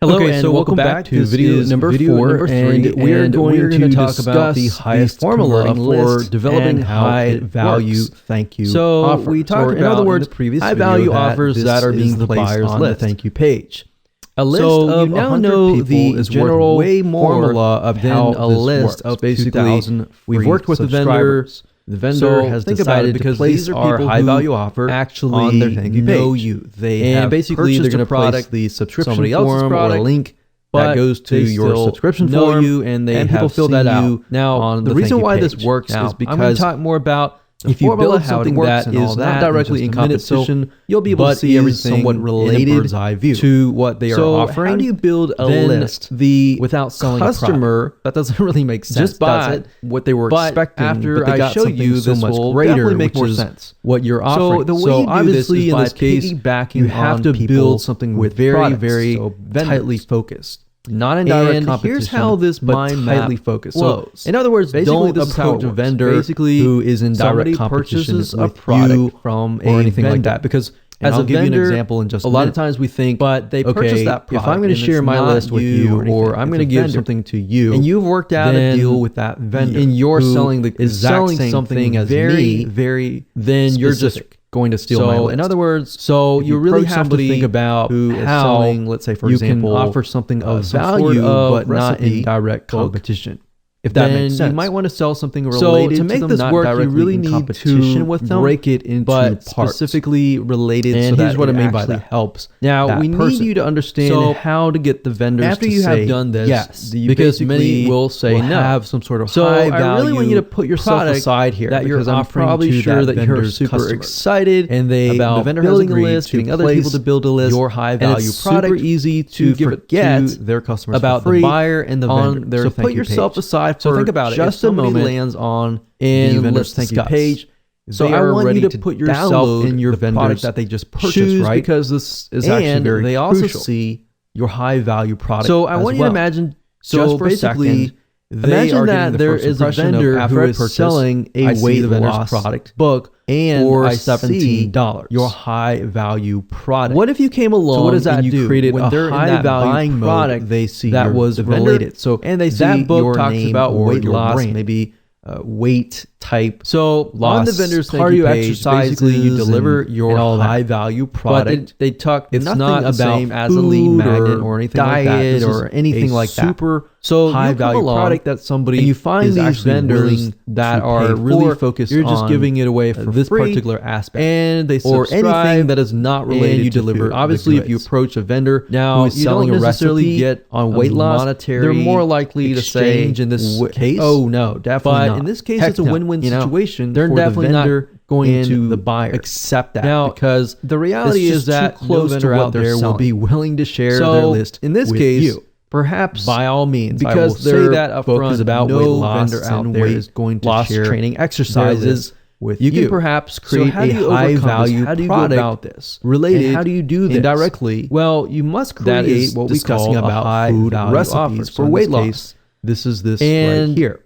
Hello, and so welcome back to video number 4, and we are going to talk about the highest formula for developing high value thank you offers. We talked about, in other words, high value offers that are being placed on the thank you page. A list of 100 people is general way more formula of how a list of basically we've worked with the vendor. The vendor has decided because these are high value offer actually on their thank you page. They have basically they're going to place the subscription form or a link that goes to your subscription form, you and people fill that out. Now, on the reason why this works is because I'm going to talk more about if you build something that is not directly in competition, you'll be able to see everything somewhat related in a bird's eye view to what they are offering. How do you build a list without selling customer? A product? That doesn't really make sense. Just buy what they were expecting. After but they got I show you, so this much will greater, definitely make which more is sense. What you're offering. So the way you do this is in by this case, piggybacking you have to build something with very tightly focused. Not in direct competition. Here's how this mind tightly focused. Flows. So, in other words, basically, don't approach a vendor who is in direct competition purchases with a product from or anything vendor. like that. Because as I'll a give vendor, you an example in just a lot minute. of times we think, but they purchase that product. If I'm going to share my list with you, or I'm going to give something to you, and you've worked out a deal with that vendor, and you're selling the exact same something thing as very, very, then specific. You're just going to steal my list. In other words, so you really have to think about who is selling, let's say for example, you can offer something of value, but not in recipe direct competition. If that makes sense, you might want to sell something related so to make them, this not work, you really in need competition to with them, break it into but parts, specifically related. And so here's that what I mean by actually that. Helps. Now we need you to understand how to get the vendors after to you say have done this. Yes, because many will say no. Have some sort of so high I really want you to put yourself aside here that you're I'm probably sure that you're super excited and about the vendor building a has list, to getting other people to build a list. Your high value product. Super easy to give it to their customers about for free the buyer and the vendor. on their so thank put you yourself page. aside So for think about it. just If a moment. lands on in the vendor's thank thank you page. So they I are want ready you to put yourself download in your the vendor's product that they just purchased, shoes, right? Because this is and actually very they also crucial. see your high value product. So I want you to imagine. So just for basically, a second, imagine that there is a vendor who is selling a weight loss product book and for I see $17. your high value product. What if you came along? So what does that and you do? created When a they're in high that value buying mode, product they see that was the vendor, related. So and they see that book your talks name about or weight your loss, brand, maybe weight type. So loss, on the vendor's thank cardio you page, exercises, basically you deliver your high value product. But they talk. It's nothing not about the same as as a lean magnet magnet or anything diet like that. This or is anything a like that. super So high value product that somebody and you find is these actually vendors willing that to are pay really for. focused You're just on giving it away for this free, particular aspect, and they or subscribe, anything that is not related and you to deliver food. Obviously, if you goods. approach a vendor Now, who is you selling don't a necessarily recipe get on weight loss, monetary they're more likely to say exchange in this case. Oh no, definitely But not. in this case, Heck it's a no. win-win You know, situation. They're for definitely the vendor not going to the buyer accept that now, because the reality it's is just that too close no to vendor what out they're there will selling. be willing to share So, their list. in this with case, you. perhaps By all means, because I will say say that that upfront, book is about no weight loss vendor out and there weight is going to loss share training their exercises list with you can perhaps create how do a you high overcome value this? How do you go product about this? related And how do you do this indirectly. Well, you must That create is what we discussing call about a high food value recipes offers for in weight this loss. case, this is this And right here.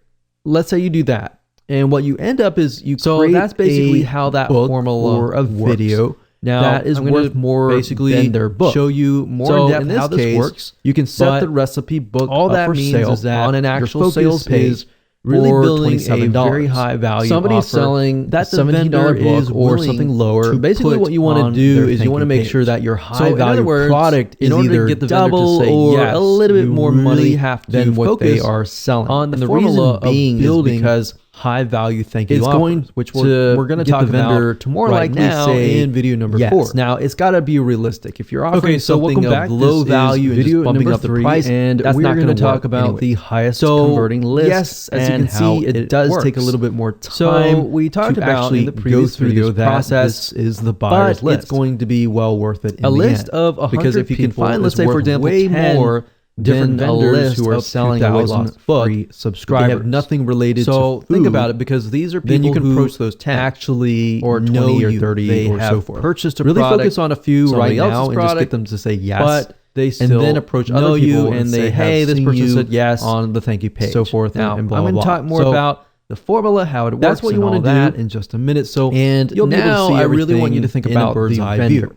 Let's say you do that. And what you end up is you So create that's basically a how that book formula or a works. video. Now, that is I'm gonna worth more basically than their book. show you more So in depth in this how this case, works. You can set but the recipe book all up that for means sale is that on an your actual focus sales page. is Really for building a $27. very high value Somebody offer selling that the $17 vendor book is or willing something lower. to Basically, put what you want on to do their is you thank want to you make page. sure that your So high in value other words, product in is order to either get the vendor to double say or yes, a little bit you more really money have to than what they focus are selling. on the and the formula reason being of building is because high value thank you it's offers, going which to we're going to get talk the vendor about to more right likely now say in video number yes. 4. Now it's got to be realistic. If you're offering so something welcome back. of low This is value and video just bumping number up the 3, price, and that's we're not going going to talk about anyway. the highest So, converting list. yes, as you and can see, how it does take a works. little bit more time. So we talked to about actually in the previous go through video this that process, this is the buyer's but list. it's going to be well worth it. In a the list end. of 100 because if you can people find, let's is say for worth example, way 10 more different than a vendors list who are of selling a weight 2,000 loss book, free they subscribers. have nothing related So to food. think about it, because these are people Then you can who approach those 10 actually or 20 know or you. 30 they or have so forth. purchased a really product, focus on a few somebody right else's now and product, just get them to say yes. but they still and then approach know other people you and say, say, hey, this seen person you said yes on the thank you page, so forth. Now and blah, I'm blah, going to blah. talk more So about the formula, how it works. that's what you want to do in just a minute. So and you'll be able to now see I really want you everything to think in a about bird's the eye vendor. view.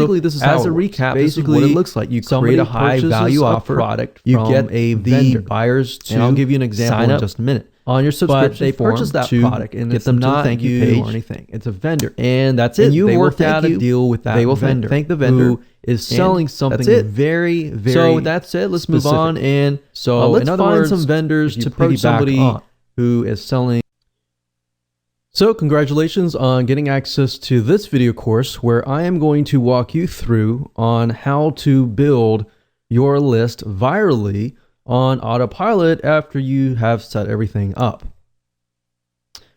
basically, this is as how a recap, basically what it looks like. You create a high value offer product. You get a the vendor. buyers to And I'll give you an example sign in up just a minute. on your subscription But they form purchase that to product and get it's them to the not thank you you page or anything. It's a vendor. And that's it. And you've They will worked thank out a you. deal with that They will vendor. thank the vendor who is selling something that's it. very, very So with that said, let's move specific. on and So let's in other find words, some vendors if you to approach piggyback somebody on. who is selling So congratulations on getting access to this video course where I am going to walk you through on how to build your list virally on autopilot after you have set everything up.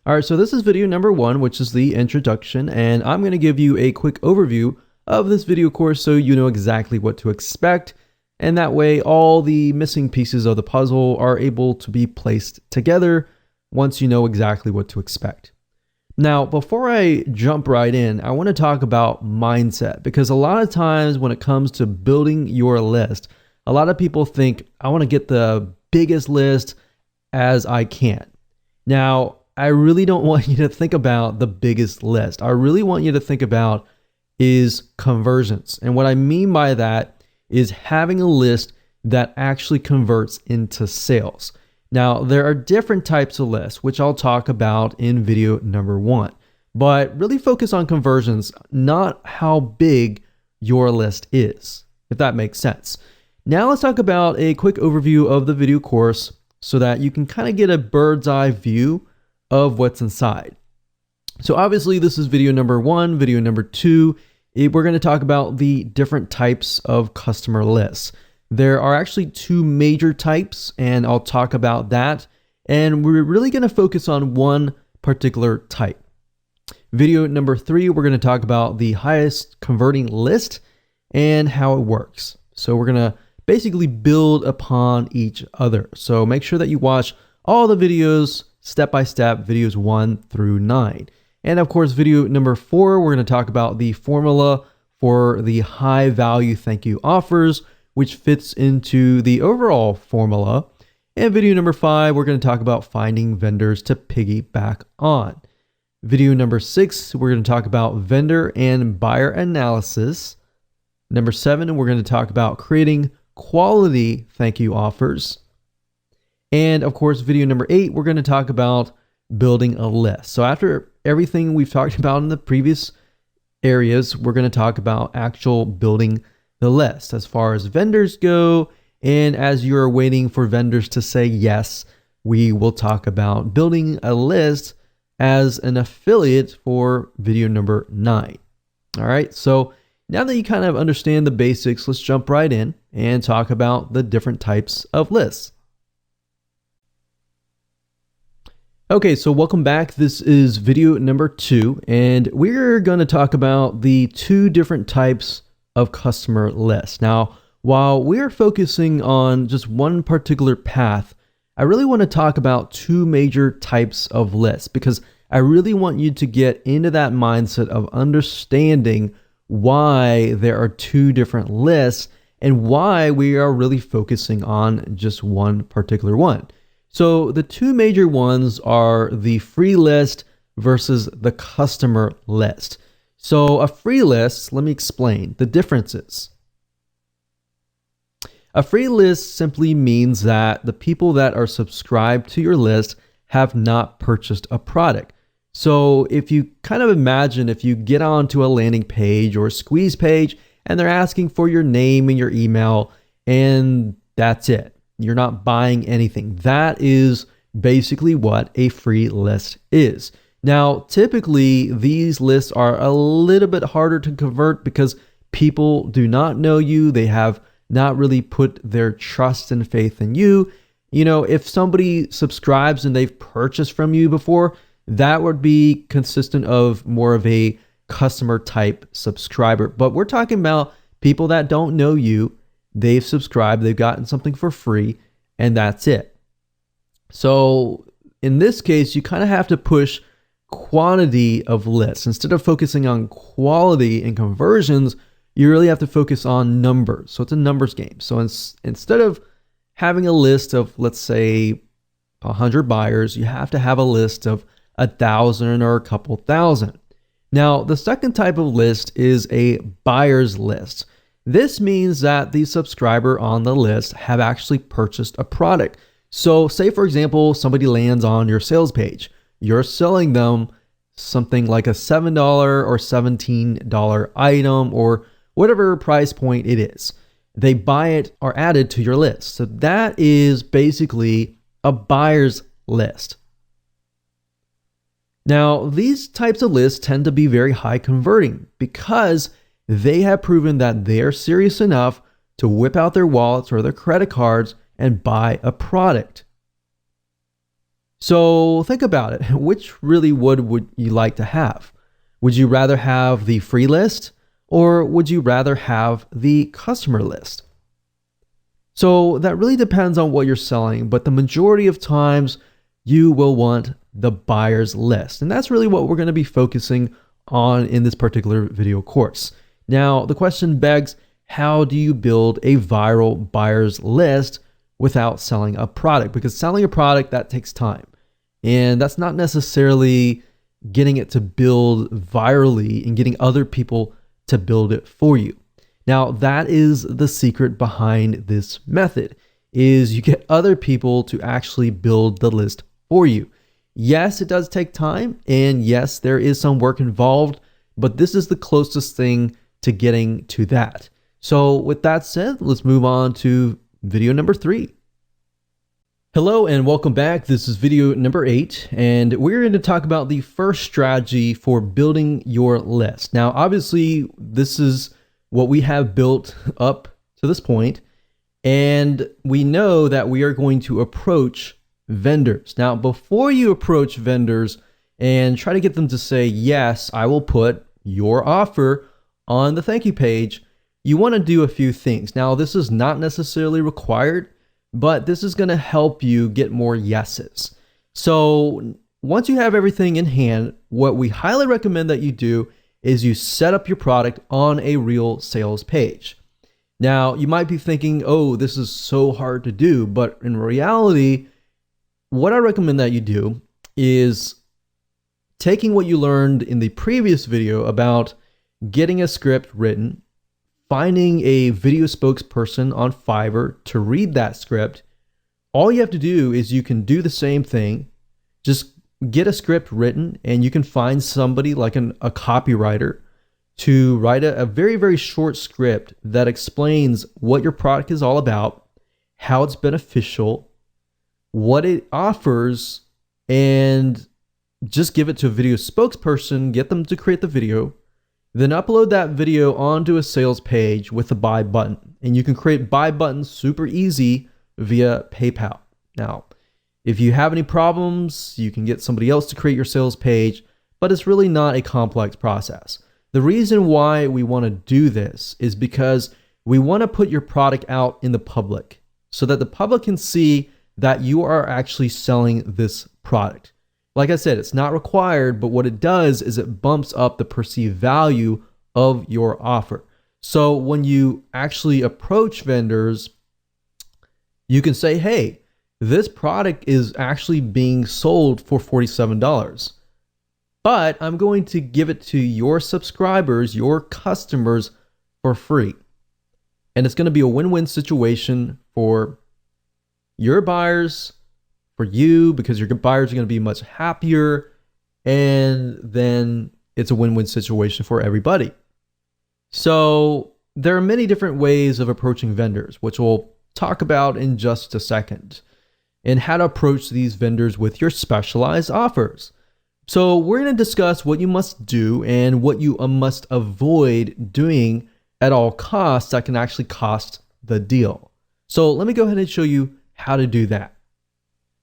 All right, so this is video number 1, which is the introduction, and I'm going to give you a quick overview of this video course so you know exactly what to expect, and that way all the missing pieces of the puzzle are able to be placed together once you know exactly what to expect. Now, before I jump right in, I want to talk about mindset, because a lot of times when it comes to building your list, a lot of people think, I want to get the biggest list as I can. Now, I really don't want you to think about the biggest list. I really want you to think about is conversions. And what I mean by that is having a list that actually converts into sales. Now, there are different types of lists, which I'll talk about in video number 1, but really focus on conversions, not how big your list is, if that makes sense. Now let's talk about a quick overview of the video course so that you can kind of get a bird's eye view of what's inside. So obviously this is video number 1, video number 2, we're going to talk about the different types of customer lists. There are actually 2 major types, and I'll talk about that. And we're really going to focus on one particular type. Video number 3, we're going to talk about the highest converting list and how it works. So we're going to basically build upon each other. So make sure that you watch all the videos step by step, videos 1 through 9. And of course, video number 4, we're going to talk about the formula for the high value thank you offers, which fits into the overall formula. And video number 5, we're going to talk about finding vendors to piggyback on. Video number 6, we're going to talk about vendor and buyer analysis. Number 7, we're going to talk about creating quality thank you offers. And of course, video number 8, we're going to talk about building a list. So after everything we've talked about in the previous areas, we're going to talk about actual building the list as far as vendors go. And as you're waiting for vendors to say yes, we will talk about building a list as an affiliate for video number 9. All right, so now that you kind of understand the basics, let's jump right in and talk about the different types of lists. Okay, so welcome back. This is video number 2, and we're going to talk about the 2 different types of customer lists. Now, while we're focusing on just one particular path, I really want to talk about 2 major types of lists, because I really want you to get into that mindset of understanding why there are 2 different lists and why we are really focusing on just one particular one. So the 2 major ones are the free list versus the customer list. So a free list, let me explain the differences. A free list simply means that the people that are subscribed to your list have not purchased a product. So if you kind of imagine if you get onto a landing page or a squeeze page and they're asking for your name and your email and that's it, you're not buying anything. That is basically what a free list is. Now, typically, these lists are a little bit harder to convert because people do not know you. They have not really put their trust and faith in you. You know, if somebody subscribes and they've purchased from you before, that would be consistent of more of a customer type subscriber. But we're talking about people that don't know you. They've subscribed, they've gotten something for free, and that's it. So in this case, you kind of have to push quantity of lists. Instead of focusing on quality and conversions, you really have to focus on numbers. So it's a numbers game. So instead of having a list of, let's say, 100 buyers, you have to have a list of 1,000 or a couple thousand. Now, the second type of list is a buyer's list. This means that the subscriber on the list have actually purchased a product. So say, for example, somebody lands on your sales page. You're selling them something like a $7 or $17 item or whatever price point it is. They buy it or add it to your list. So that is basically a buyer's list. Now, these types of lists tend to be very high converting because they have proven that they are serious enough to whip out their wallets or their credit cards and buy a product. So think about it. Which really would you like to have? Would you rather have the free list or would you rather have the customer list? So that really depends on what you're selling, but the majority of times you will want the buyer's list. And that's really what we're going to be focusing on in this particular video course. Now, the question begs, how do you build a viral buyer's list without selling a product? Because selling a product, that takes time. And that's not necessarily getting it to build virally and getting other people to build it for you. Now, that is the secret behind this method, is you get other people to actually build the list for you. Yes, it does take time, and yes, there is some work involved, but this is the closest thing to getting to that. So with that said, let's move on to video number 3. Hello and welcome back. This is video number 8, and we're going to talk about the first strategy for building your list. Now, obviously, this is what we have built up to this point, and we know that we are going to approach vendors. Now, before you approach vendors and try to get them to say, yes, I will put your offer on the thank you page, you want to do a few things. Now, this is not necessarily required, but this is going to help you get more yeses. So once you have everything in hand, what we highly recommend that you do is you set up your product on a real sales page. Now, you might be thinking, oh, this is so hard to do, but in reality, what I recommend that you do is taking what you learned in the previous video about getting a script written, finding a video spokesperson on Fiverr to read that script. All you have to do is you can do the same thing. Just get a script written, and you can find somebody like a copywriter to write a very, very short script that explains what your product is all about, how it's beneficial, what it offers, and just give it to a video spokesperson, get them to create the video, then upload that video onto a sales page with a buy button. And you can create buy buttons super easy via PayPal. Now, if you have any problems, you can get somebody else to create your sales page, but it's really not a complex process. The reason why we want to do this is because we want to put your product out in the public so that the public can see that you are actually selling this product. Like I said, it's not required, but what it does is it bumps up the perceived value of your offer. So when you actually approach vendors, you can say, hey, this product is actually being sold for $47, but I'm going to give it to your subscribers, your customers, for free. And it's going to be a win-win situation for your buyers, for you, because your buyers are going to be much happier, and then it's a win-win situation for everybody. So there are many different ways of approaching vendors, which we'll talk about in just a second, and how to approach these vendors with your specialized offers. So we're going to discuss what you must do and what you must avoid doing at all costs that can actually cost the deal. So let me go ahead and show you how to do that.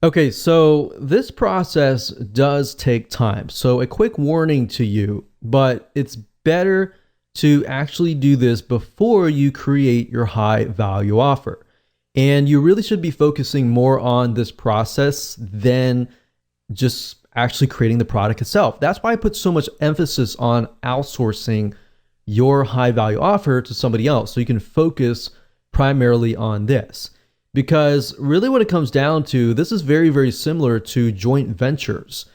Okay, so this process does take time. So a quick warning to you, but it's better to actually do this before you create your high value offer. And you really should be focusing more on this process than just actually creating the product itself. That's why I put so much emphasis on outsourcing your high value offer to somebody else, so you can focus primarily on this. Because really what it comes down to, this is very, very similar to joint ventures,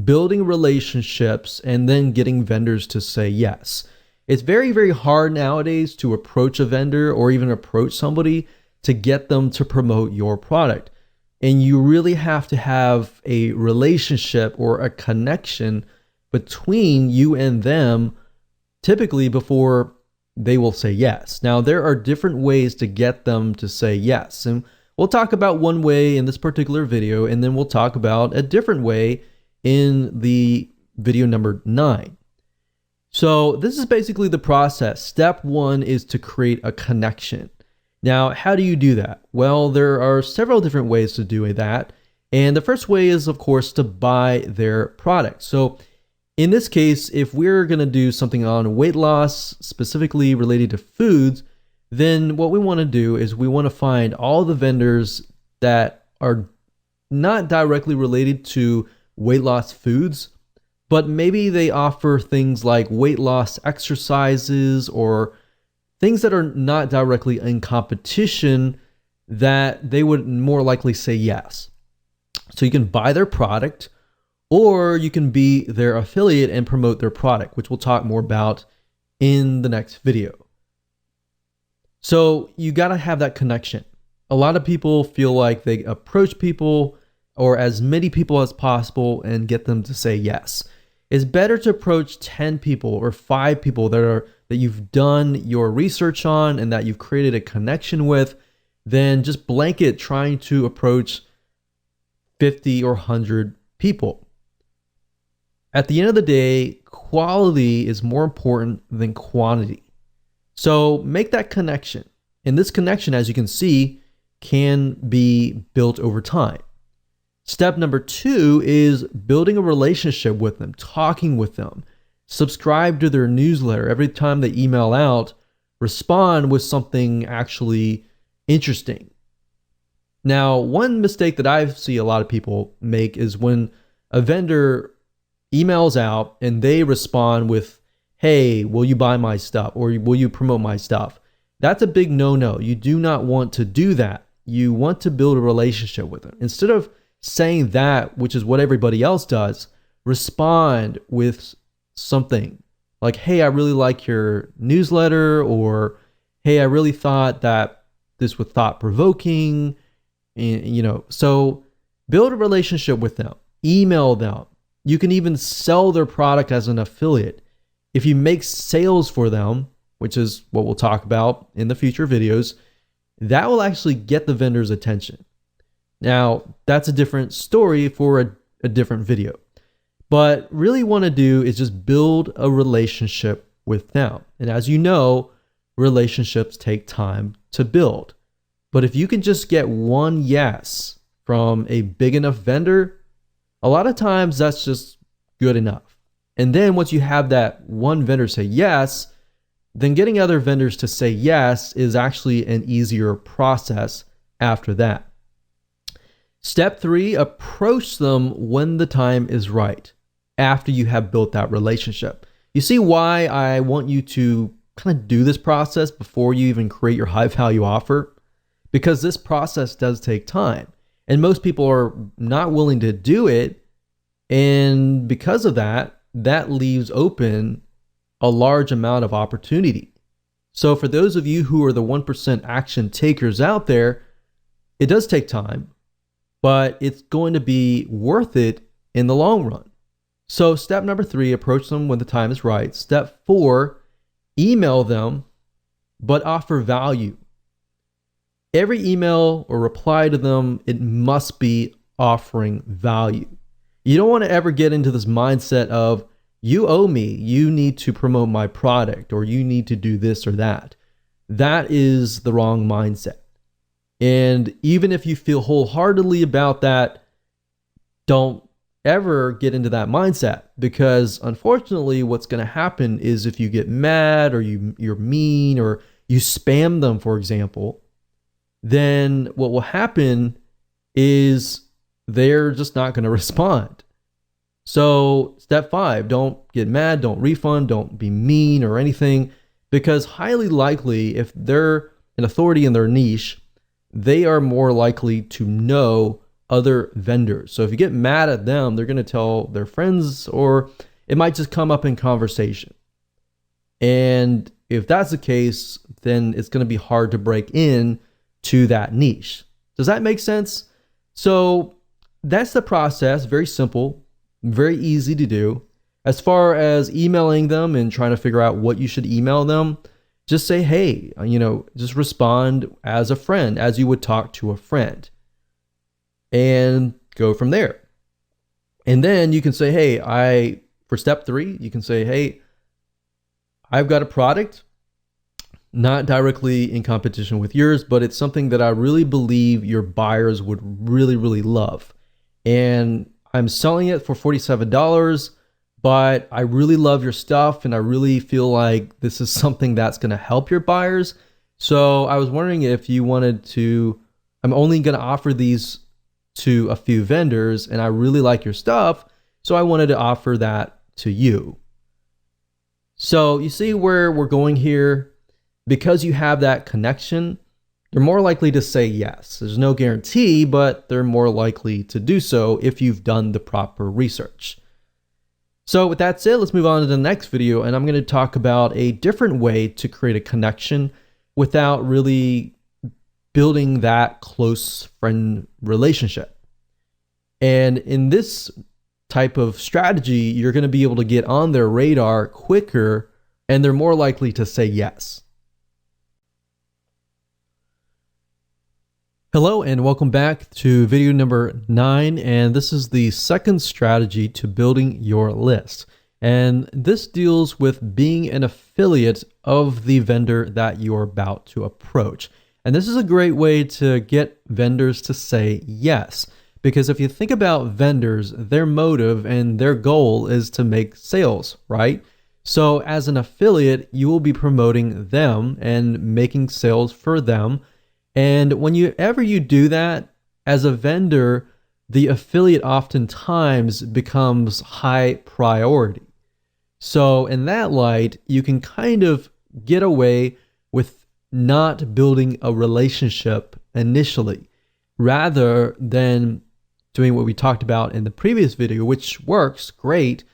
building relationships and then getting vendors to say yes. It's very, very hard nowadays to approach a vendor or even approach somebody to get them to promote your product. And you really have to have a relationship or a connection between you and them, typically before they will say yes. Now, there are different ways to get them to say yes. And we'll talk about one way in this particular video, and then we'll talk about a different way in the video number 9. So this is basically the process. Step 1 is to create a connection. Now, how do you do that? Well, there are several different ways to do that. And the first way is, of course, to buy their product. So in this case, if we're going to do something on weight loss, specifically related to foods, then what we want to do is we want to find all the vendors that are not directly related to weight loss foods, but maybe they offer things like weight loss exercises or things that are not directly in competition that they would more likely say yes. So you can buy their product, or you can be their affiliate and promote their product, which we'll talk more about in the next video. So you got to have that connection. A lot of people feel like they approach people or as many people as possible and get them to say yes. It's better to approach 10 people or 5 people that you've done your research on and that you've created a connection with than just blanket trying to approach 50 or 100 people. At the end of the day, quality is more important than quantity. So make that connection. And this connection, as you can see, can be built over time. Step number 2 is building a relationship with them, talking with them. Subscribe to their newsletter. Every time they email out, respond with something actually interesting. Now, one mistake that I see a lot of people make is when a vendor emails out and they respond with, hey, will you buy my stuff or will you promote my stuff? That's a big no-no. You do not want to do that. You want to build a relationship with them. Instead of saying that, which is what everybody else does, respond with something like, hey, I really like your newsletter, or hey, I really thought that this was thought-provoking. So build a relationship with them, email them. You can even sell their product as an affiliate. If you make sales for them, which is what we'll talk about in the future videos, that will actually get the vendor's attention. Now, that's a different story for a different video. But really want to do is just build a relationship with them. And as you know, relationships take time to build. But if you can just get one yes from a big enough vendor, a lot of times that's just good enough. And then once you have that one vendor say yes, then getting other vendors to say yes is actually an easier process after that. Step 3, approach them when the time is right, after you have built that relationship. You see why I want you to kind of do this process before you even create your high value offer? Because this process does take time. And most people are not willing to do it. And because of that, that leaves open a large amount of opportunity. So for those of you who are the 1% action takers out there, it does take time, but it's going to be worth it in the long run. So step number 3, approach them when the time is right. Step 4, email them, but offer value. Every email or reply to them, it must be offering value. You don't want to ever get into this mindset of, you owe me, you need to promote my product, or you need to do this or that. That is the wrong mindset. And even if you feel wholeheartedly about that, don't ever get into that mindset, because unfortunately what's going to happen is if you get mad or you're mean or you spam them, for example, then what will happen is they're just not going to respond. So step 5, don't get mad, don't refund, don't be mean or anything, because highly likely if they're an authority in their niche, they are more likely to know other vendors. So if you get mad at them, they're going to tell their friends, or it might just come up in conversation. And if that's the case, then it's going to be hard to break in to that niche. Does that make sense? So that's the process. Very simple, very easy to do. As far as emailing them and trying to figure out what you should email them, just say, hey, just respond as a friend, as you would talk to a friend, and go from there. And then you can say, hey, For step 3, you can say, hey, I've got a product, not directly in competition with yours, but it's something that I really believe your buyers would really, really love. And I'm selling it for $47, but I really love your stuff and I really feel like this is something that's going to help your buyers. So I was wondering if you wanted to, I'm only going to offer these to a few vendors and I really like your stuff, so I wanted to offer that to you. So you see where we're going here? Because you have that connection, they're more likely to say yes. There's no guarantee, but they're more likely to do so if you've done the proper research. So with that said, let's move on to the next video, and I'm going to talk about a different way to create a connection without really building that close friend relationship. And in this type of strategy, you're going to be able to get on their radar quicker, and they're more likely to say yes. Hello and welcome back to video number 9, and this is the second strategy to building your list. And this deals with being an affiliate of the vendor that you're about to approach. And this is a great way to get vendors to say yes, because if you think about vendors, their motive and their goal is to make sales, right? So as an affiliate, you will be promoting them and making sales for them. And whenever you do that as a vendor, the affiliate oftentimes becomes high priority. So in that light, you can kind of get away with not building a relationship initially, rather than doing what we talked about in the previous video, which works great.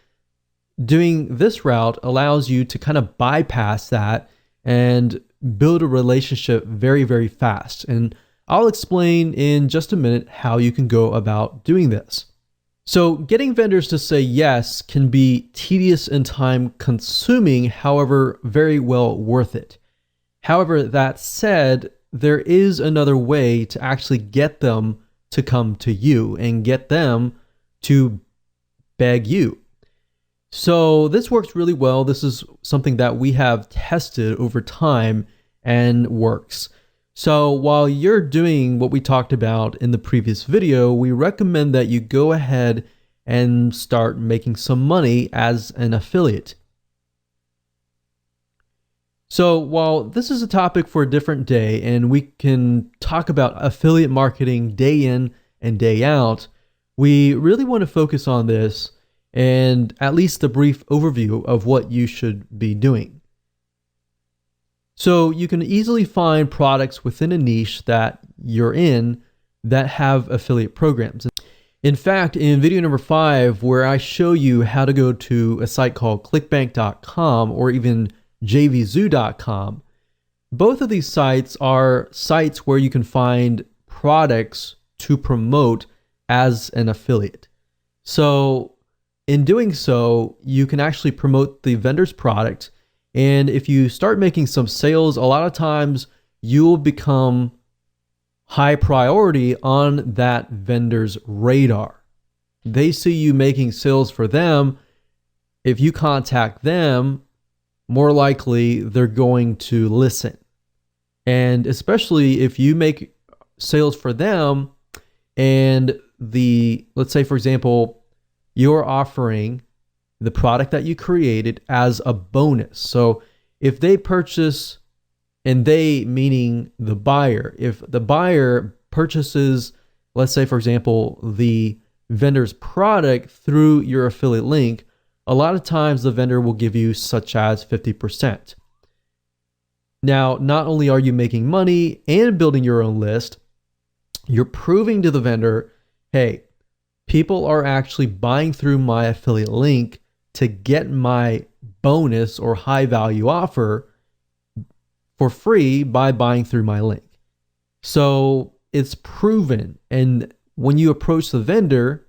Doing this route allows you to kind of bypass that and build a relationship very, very fast. And I'll explain in just a minute how you can go about doing this. So getting vendors to say yes can be tedious and time consuming, however, very well worth it. However, that said, there is another way to actually get them to come to you and get them to beg you. So this works really well. This is something that we have tested over time and works. So while you're doing what we talked about in the previous video, we recommend that you go ahead and start making some money as an affiliate. So while this is a topic for a different day and we can talk about affiliate marketing day in and day out, we really want to focus on this and at least a brief overview of what you should be doing. So you can easily find products within a niche that you're in that have affiliate programs. In fact, in video number 5, where I show you how to go to a site called clickbank.com or even jvzoo.com, both of these sites are sites where you can find products to promote as an affiliate. So in doing so, you can actually promote the vendor's product. And if you start making some sales, a lot of times you'll become high priority on that vendor's radar. They see you making sales for them. If you contact them, more likely they're going to listen. And especially if you make sales for them and let's say, for example, you're offering the product that you created as a bonus. So if they purchase, and they meaning the buyer, if the buyer purchases, let's say, for example, the vendor's product through your affiliate link, a lot of times the vendor will give you such as 50%. Now, not only are you making money and building your own list, you're proving to the vendor, hey, people are actually buying through my affiliate link to get my bonus or high value offer for free by buying through my link. So it's proven. And when you approach the vendor,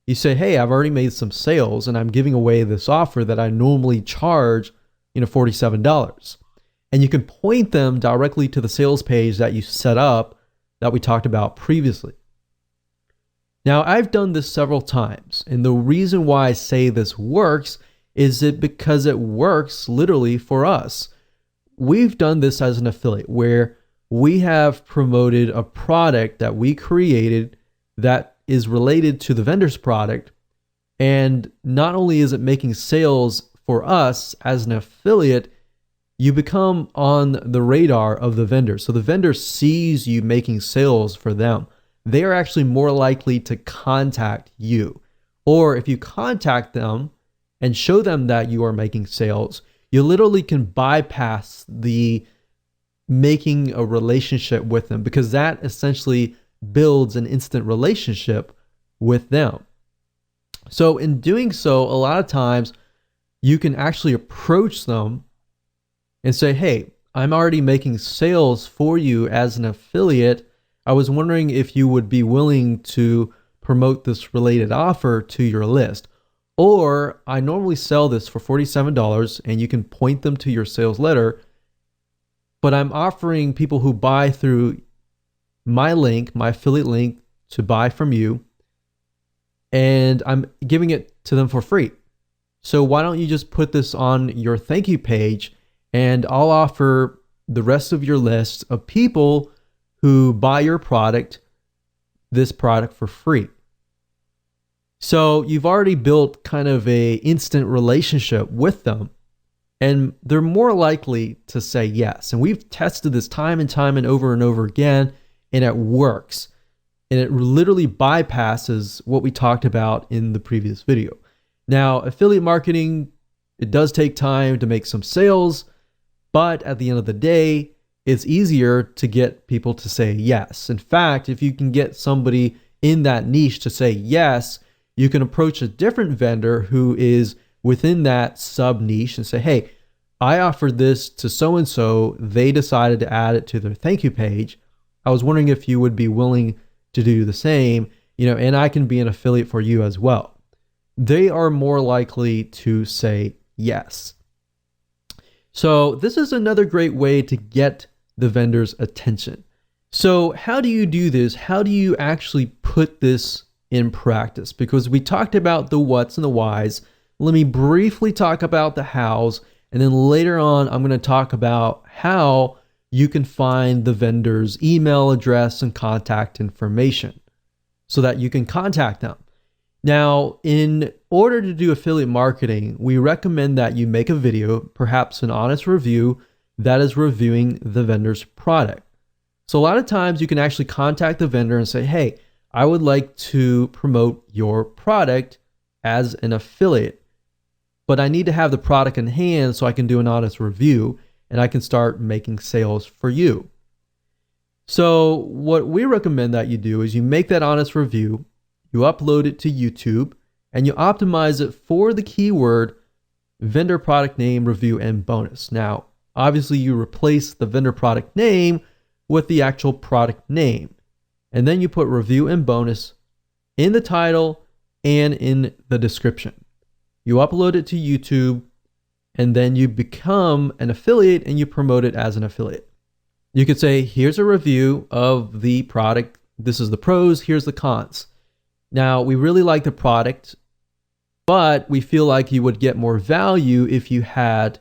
you say, hey, I've already made some sales and I'm giving away this offer that I normally charge, $47. And you can point them directly to the sales page that you set up that we talked about previously. Now, I've done this several times, and the reason why I say this works is because it works literally for us. We've done this as an affiliate where we have promoted a product that we created that is related to the vendor's product. And not only is it making sales for us as an affiliate, you become on the radar of the vendor. So the vendor sees you making sales for them. They are actually more likely to contact you. Or if you contact them and show them that you are making sales, you literally can bypass the making a relationship with them, because that essentially builds an instant relationship with them. So in doing so, a lot of times you can actually approach them and say, hey, I'm already making sales for you as an affiliate. I was wondering if you would be willing to promote this related offer to your list. Or I normally sell this for $47, and you can point them to your sales letter, but I'm offering people who buy through my link, my affiliate link, to buy from you, and I'm giving it to them for free. So why don't you just put this on your thank you page, and I'll offer the rest of your list of people who buy your product, this product for free. So you've already built kind of a instant relationship with them, and they're more likely to say yes. And we've tested this time and over again, and it works. And it literally bypasses what we talked about in the previous video. Now, affiliate marketing, it does take time to make some sales, but at the end of the day, it's easier to get people to say yes. In fact, if you can get somebody in that niche to say yes, you can approach a different vendor who is within that sub niche and say, hey, I offered this to so-and-so. They decided to add it to their thank you page. I was wondering if you would be willing to do the same, and I can be an affiliate for you as well. They are more likely to say yes. So this is another great way to get the vendor's attention. So how do you do this? How do you actually put this in practice? Because we talked about the what's and the whys. Let me briefly talk about the hows, and then later on, I'm going to talk about how you can find the vendor's email address and contact information so that you can contact them. Now, in order to do affiliate marketing, we recommend that you make a video, perhaps an honest review that is reviewing the vendor's product. So a lot of times you can actually contact the vendor and say, hey, I would like to promote your product as an affiliate, but I need to have the product in hand so I can do an honest review and I can start making sales for you. So what we recommend that you do is you make that honest review, you upload it to YouTube, and you optimize it for the keyword vendor product name, review, and bonus. Now, obviously you replace the vendor product name with the actual product name. And then you put review and bonus in the title and in the description. You upload it to YouTube, and then you become an affiliate and you promote it as an affiliate. You could say, here's a review of the product. This is the pros, here's the cons. Now, we really like the product, but we feel like you would get more value if you had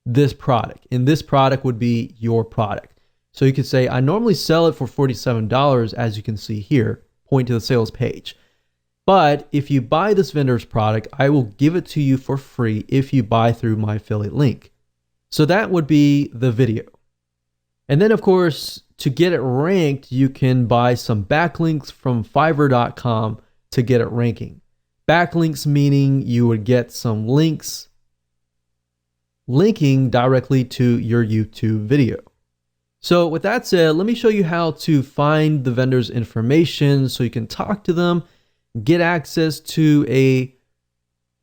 this product. And this product would be your product. So you could say, I normally sell it for $47, as you can see here, point to the sales page. But if you buy this vendor's product, I will give it to you for free if you buy through my affiliate link. So that would be the video. And then, of course, to get it ranked, you can buy some backlinks from Fiverr.com to get it ranking. Backlinks meaning you would get some links linking directly to your YouTube video. So with that said, let me show you how to find the vendor's information so you can talk to them, get access to a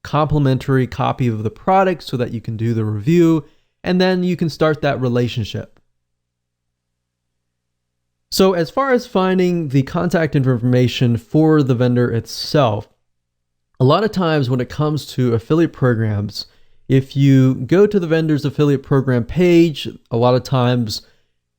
complimentary copy of the product so that you can do the review, and then you can start that relationship. So as far as finding the contact information for the vendor itself, a lot of times when it comes to affiliate programs, if you go to the vendor's affiliate program page, a lot of times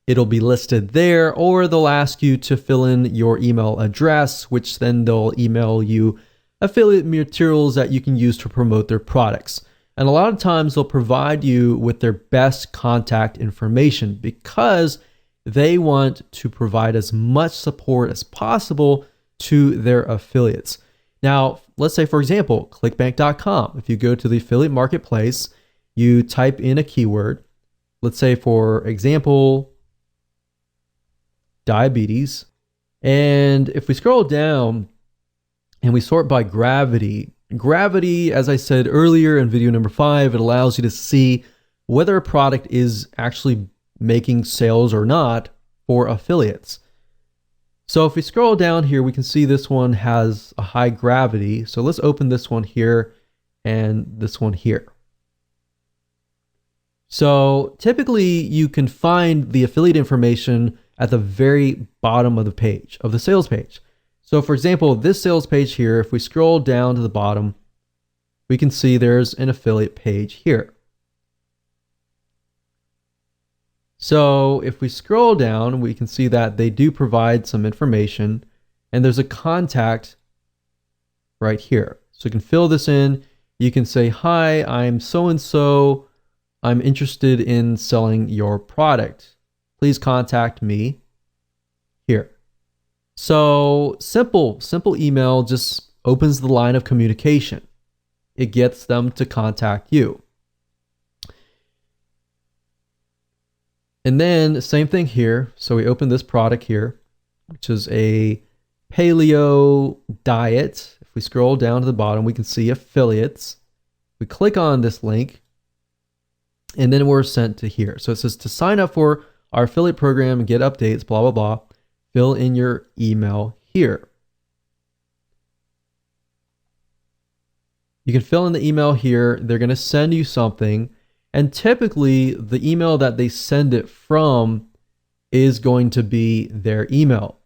it'll be listed there, or they'll ask you to fill in your email address, which then they'll email you affiliate materials that you can use to promote their products. And a lot of times they'll provide you with their best contact information because they want to provide as much support as possible to their affiliates. Now, let's say, for example, clickbank.com. If you go to the affiliate marketplace, you type in a keyword, let's say, for example, diabetes. And if we scroll down and we sort by gravity, as I said earlier in video number 5, it allows you to see whether a product is actually making sales or not for affiliates. So if we scroll down here, we can see this one has a high gravity. So let's open this one here and this one here. So typically you can find the affiliate information at the very bottom of the page, of the sales page. So for example, this sales page here, if we scroll down to the bottom, we can see there's an affiliate page here. So if we scroll down, we can see that they do provide some information, and there's a contact right here. So you can fill this in. You can say, hi, I'm so-and-so. I'm interested in selling your product. Please contact me here. So simple email just opens the line of communication. It gets them to contact you. And then same thing here. So we open this product here, which is a paleo diet. If we scroll down to the bottom, we can see affiliates. We click on this link and then we're sent to here. So it says to sign up for our affiliate program and get updates, blah, blah, blah. Fill in your email here. You can fill in the email here. They're going to send you something. And typically the email that they send it from is going to be their email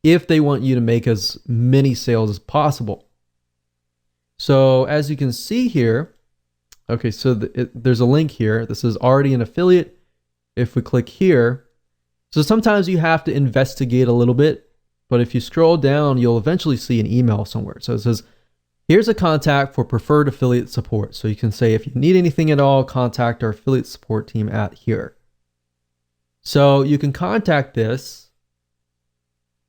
if they want you to make as many sales as possible. So as you can see here, okay, so there's a link here. This is already an affiliate. If we click here, so sometimes you have to investigate a little bit, but if you scroll down, you'll eventually see an email somewhere. So it says, here's a contact for preferred affiliate support. So you can say, if you need anything at all, contact our affiliate support team at here. So you can contact this.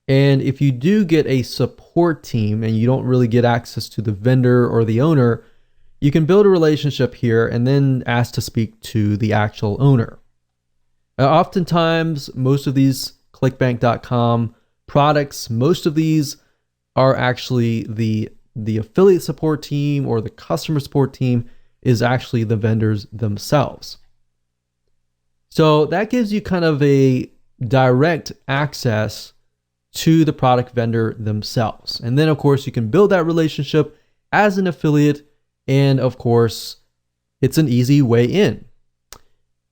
And if you do get a support team and you don't really get access to the vendor or the owner, you can build a relationship here and then ask to speak to the actual owner. Oftentimes, most of these clickbank.com products, most of these are actually the affiliate support team or the customer support team is actually the vendors themselves. So that gives you kind of a direct access to the product vendor themselves. And then of course you can build that relationship as an affiliate, and of course it's an easy way in.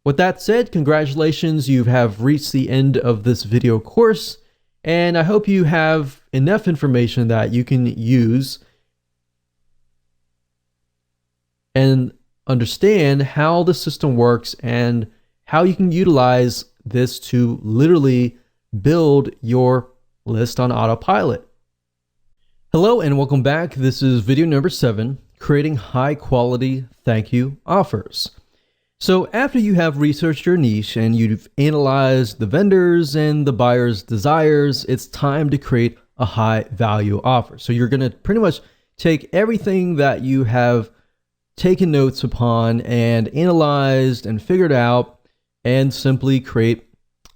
With that said, congratulations, you have reached the end of this video course, and I hope you have enough information that you can use and understand how the system works and how you can utilize this to literally build your list on autopilot. Hello and welcome back. This is video number 7, creating high quality thank you offers. So after you have researched your niche and you've analyzed the vendors and the buyer's desires, it's time to create a high value offer. So you're going to pretty much take everything that you have taken notes upon and analyzed and figured out and simply create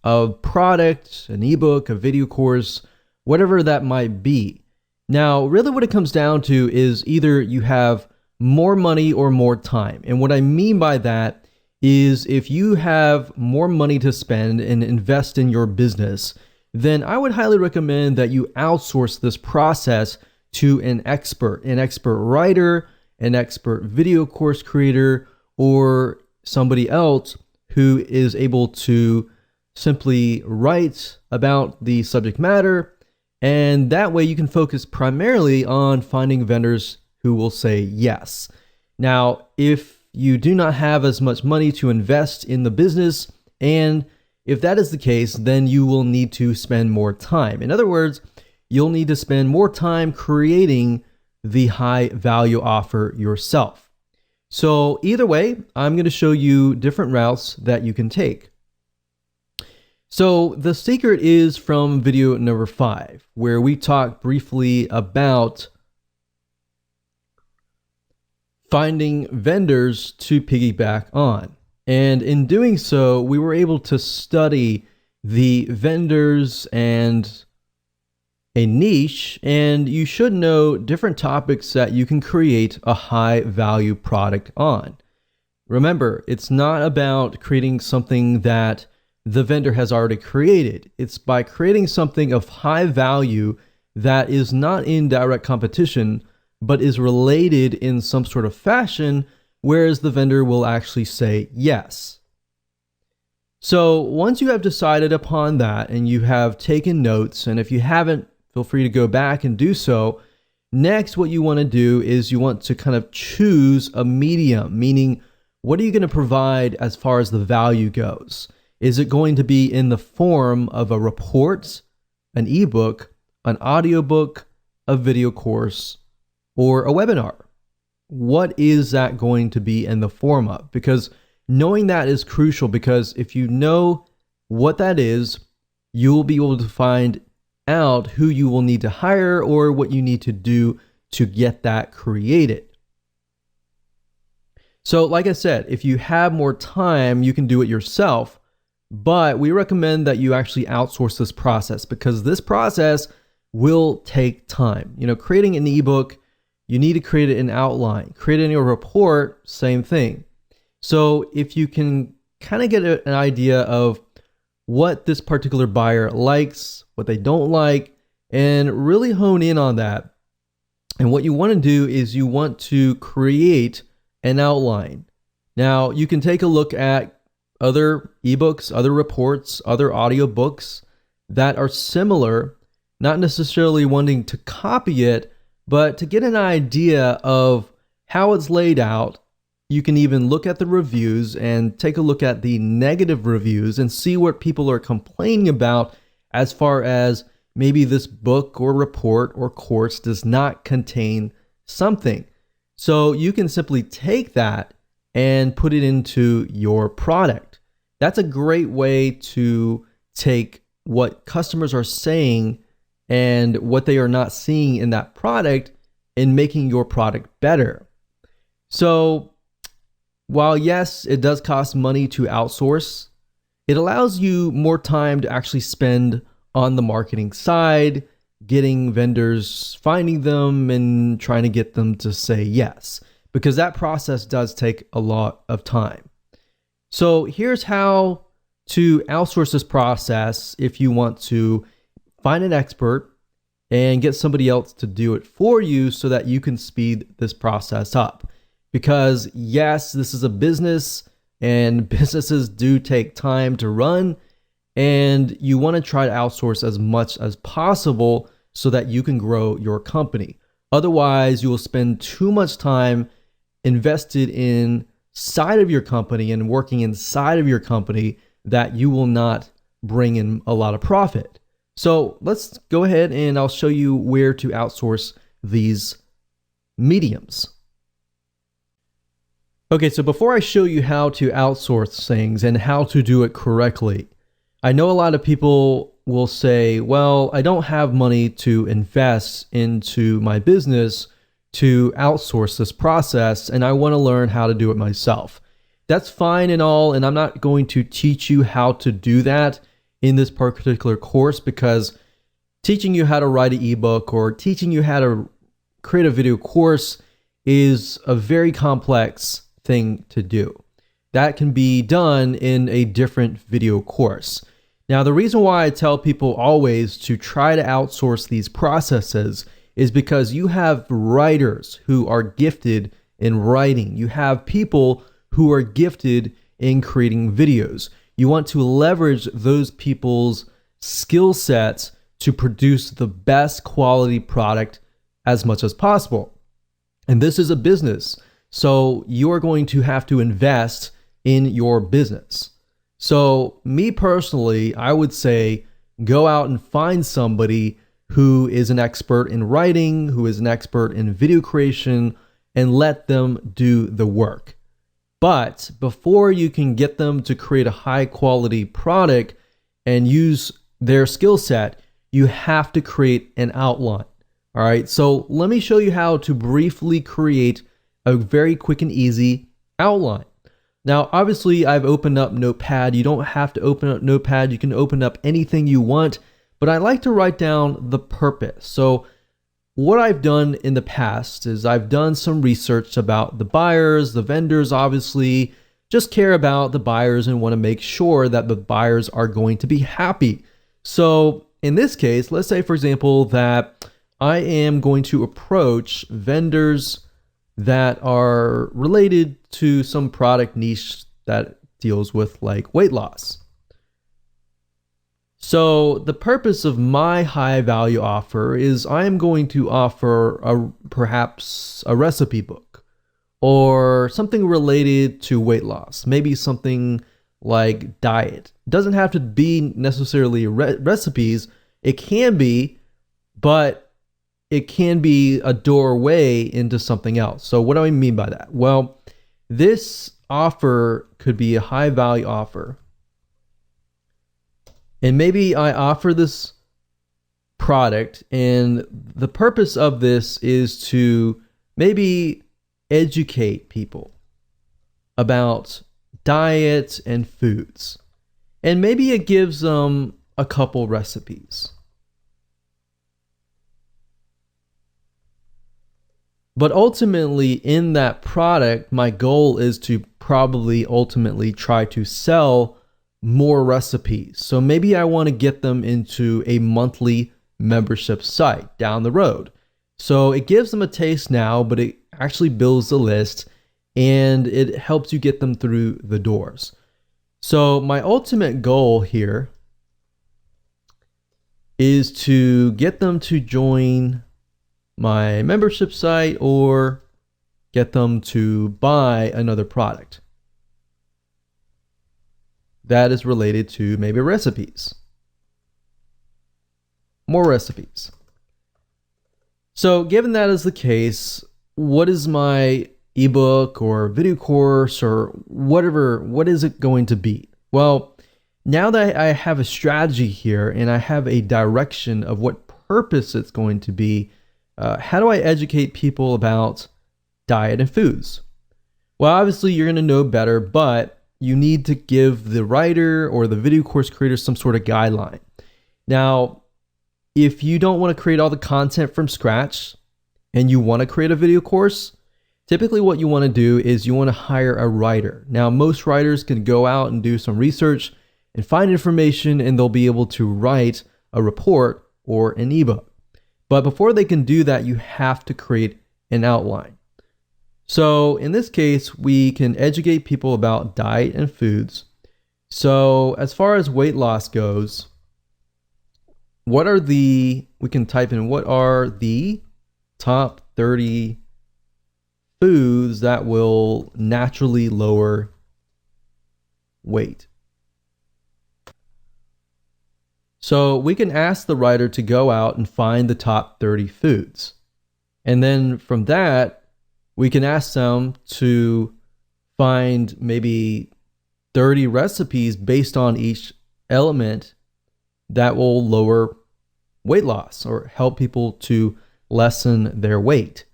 a product, an ebook, a video course, whatever that might be. Now, really what it comes down to is either you have more money or more time. And what I mean by that is if you have more money to spend and invest in your business, then I would highly recommend that you outsource this process to an expert writer, an expert video course creator, or somebody else who is able to simply write about the subject matter. And that way you can focus primarily on finding vendors who will say yes. Now, if you do not have as much money to invest in the business and if that is the case, then you will need to spend more time. In other words, you'll need to spend more time creating the high value offer yourself. So either way, I'm going to show you different routes that you can take. So the secret is from video number 5, where we talk briefly about finding vendors to piggyback on. And in doing so, we were able to study the vendors and a niche, and you should know different topics that you can create a high value product on. Remember, it's not about creating something that the vendor has already created. It's by creating something of high value that is not in direct competition, but is related in some sort of fashion, whereas the vendor will actually say yes. So once you have decided upon that and you have taken notes, and if you haven't, feel free to go back and do so. Next, what you want to do is you want to kind of choose a medium, meaning what are you going to provide as far as the value goes? Is it going to be in the form of a report, an ebook, an audiobook, a video course, or a webinar? What is that going to be in the form of? Because knowing that is crucial, because if you know what that is, you'll be able to find out who you will need to hire or what you need to do to get that created. So like I said, if you have more time, you can do it yourself, but we recommend that you actually outsource this process, because this process will take time. You know, creating an ebook, you need to create an outline. Creating a report, same thing. So if you can kind of get an idea of what this particular buyer likes, what they don't like, and really hone in on that. And what you want to do is you want to create an outline. Now, you can take a look at other ebooks, other reports, other audiobooks that are similar, not necessarily wanting to copy it, but to get an idea of how it's laid out. You can even look at the reviews and take a look at the negative reviews and see what people are complaining about as far as maybe this book or report or course does not contain something. So you can simply take that and put it into your product. That's a great way to take what customers are saying and what they are not seeing in that product and making your product better. So while yes, it does cost money to outsource, it allows you more time to actually spend on the marketing side, getting vendors, finding them, and trying to get them to say yes, because that process does take a lot of time. So here's how to outsource this process if you want to find an expert and get somebody else to do it for you so that you can speed this process up. Because yes, this is a business and businesses do take time to run, and you want to try to outsource as much as possible so that you can grow your company. Otherwise, you will spend too much time invested inside of your company and working inside of your company that you will not bring in a lot of profit. So let's go ahead and I'll show you where to outsource these mediums. Okay, so before I show you how to outsource things and how to do it correctly, I know a lot of people will say, well, I don't have money to invest into my business to outsource this process, and I want to learn how to do it myself. That's fine and all, and I'm not going to teach you how to do that in this particular course, because teaching you how to write an ebook or teaching you how to create a video course is a very complex thing to do. That can be done in a different video course. Now, the reason why I tell people always to try to outsource these processes is because you have writers who are gifted in writing. You have people who are gifted in creating videos. You want to leverage those people's skill sets to produce the best quality product as much as possible. And this is a business. So you're going to have to invest in your business. So me personally, I would say go out and find somebody who is an expert in writing, who is an expert in video creation, and let them do the work. But before you can get them to create a high quality product and use their skill set, you have to create an outline. All right, so let me show you how to briefly create a very quick and easy outline. Now, obviously, I've opened up Notepad. You don't have to open up Notepad. You can open up anything you want, but I like to write down the purpose. So what I've done in the past is I've done some research about the buyers, the vendors, obviously, just care about the buyers and want to make sure that the buyers are going to be happy. So in this case, let's say, for example, that I am going to approach vendors that are related to some product niche that deals with like weight loss. So the purpose of my high value offer is I am going to offer perhaps a recipe book or something related to weight loss, maybe something like diet. It doesn't have to be necessarily recipes. It can be, but it can be a doorway into something else. So what do I mean by that? Well, this offer could be a high value offer. And maybe I offer this product, and the purpose of this is to maybe educate people about diet and foods. And maybe it gives them a couple recipes. But ultimately, in that product, my goal is to probably ultimately try to sell more recipes. So maybe I want to get them into a monthly membership site down the road. So it gives them a taste now, but it actually builds the list and it helps you get them through the doors. So my ultimate goal here is to get them to join my membership site or get them to buy another product that is related to maybe recipes. More recipes. So given that is the case, what is my ebook or video course or whatever, what is it going to be? Well, now that I have a strategy here and I have a direction of what purpose it's going to be, how do I educate people about diet and foods? Well, obviously you're going to know better, but you need to give the writer or the video course creator some sort of guideline. Now, if you don't want to create all the content from scratch and you want to create a video course, typically what you want to do is you want to hire a writer. Now, most writers can go out and do some research and find information, and they'll be able to write a report or an ebook. But before they can do that, you have to create an outline. So in this case, we can educate people about diet and foods. So as far as weight loss goes, we can type in what are the top 30 foods that will naturally lower weight. So we can ask the writer to go out and find the top 30 foods. And then from that, we can ask them to find maybe 30 recipes based on each element that will lower weight loss or help people to lessen their weight.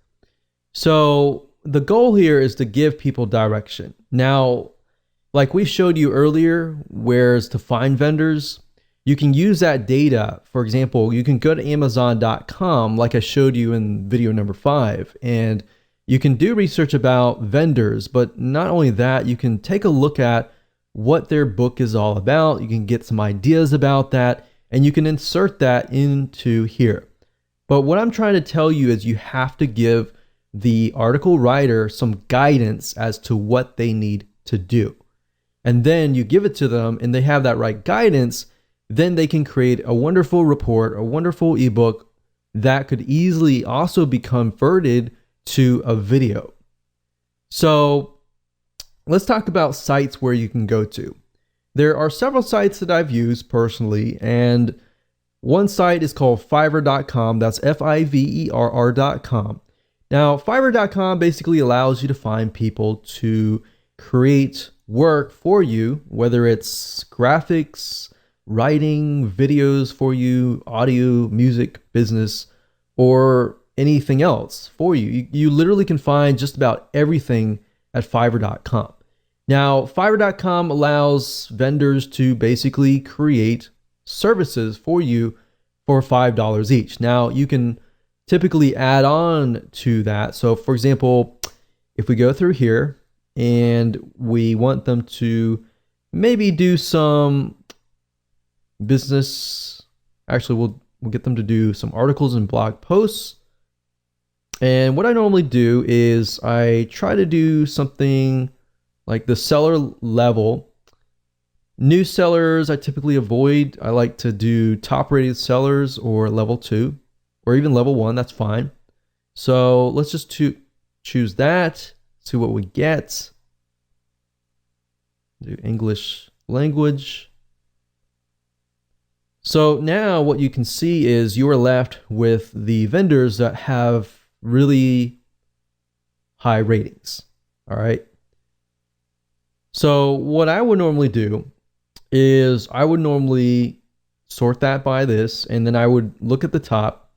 So the goal here is to give people direction. Now, like we showed you earlier, where's to find vendors, you can use that data. For example, you can go to Amazon.com like I showed you in video number 5, and you can do research about vendors, but not only that, you can take a look at what their book is all about. You can get some ideas about that, and you can insert that into here. But what I'm trying to tell you is you have to give the article writer some guidance as to what they need to do. And then you give it to them and they have that right guidance, then they can create a wonderful report, a wonderful ebook that could easily also be converted to a video. So let's talk about sites where you can go to. there are several sites that I've used personally, and one site is called Fiverr.com. That's Fiverr.com. Now, Fiverr.com basically allows you to find people to create work for you, whether it's graphics, writing, videos for you, audio, music, business, or anything else for you. You literally can find just about everything at Fiverr.com. Now, Fiverr.com allows vendors to basically create services for you for $5 each. Now, you can typically add on to that. So, for example, if we go through here and we want them to maybe do some business, actually, we'll get them to do some articles and blog posts. And what I normally do is I try to do something like the seller level. New sellers I typically avoid. I like to do top rated sellers or level 2 or even level 1. That's fine. So let's just choose that, see what we get. Do English language. So now what you can see is you are left with the vendors that have really high ratings. All right. So what I would normally do is I would normally sort that by this, and then I would look at the top,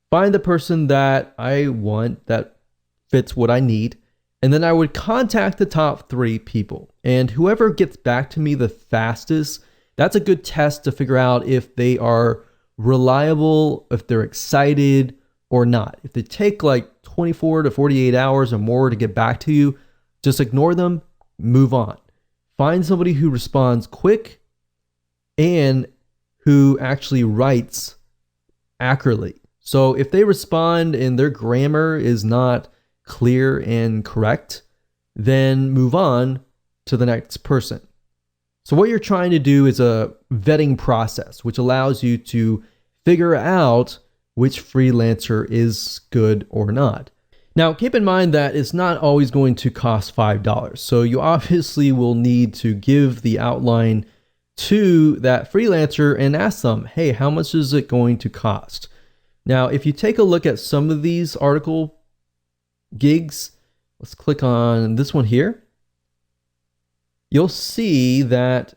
find the person that I want that fits what I need, and then I would contact the top 3 people. And whoever gets back to me the fastest, that's a good test to figure out if they are reliable, if they're excited or not. If they take like 24 to 48 hours or more to get back to you, just ignore them, move on. Find somebody who responds quick and who actually writes accurately. So if they respond and their grammar is not clear and correct, then move on to the next person. So what you're trying to do is a vetting process, which allows you to figure out which freelancer is good or not. Now, keep in mind that it's not always going to cost $5. So you obviously will need to give the outline to that freelancer and ask them, hey, how much is it going to cost? Now, if you take a look at some of these article gigs, let's click on this one here. You'll see that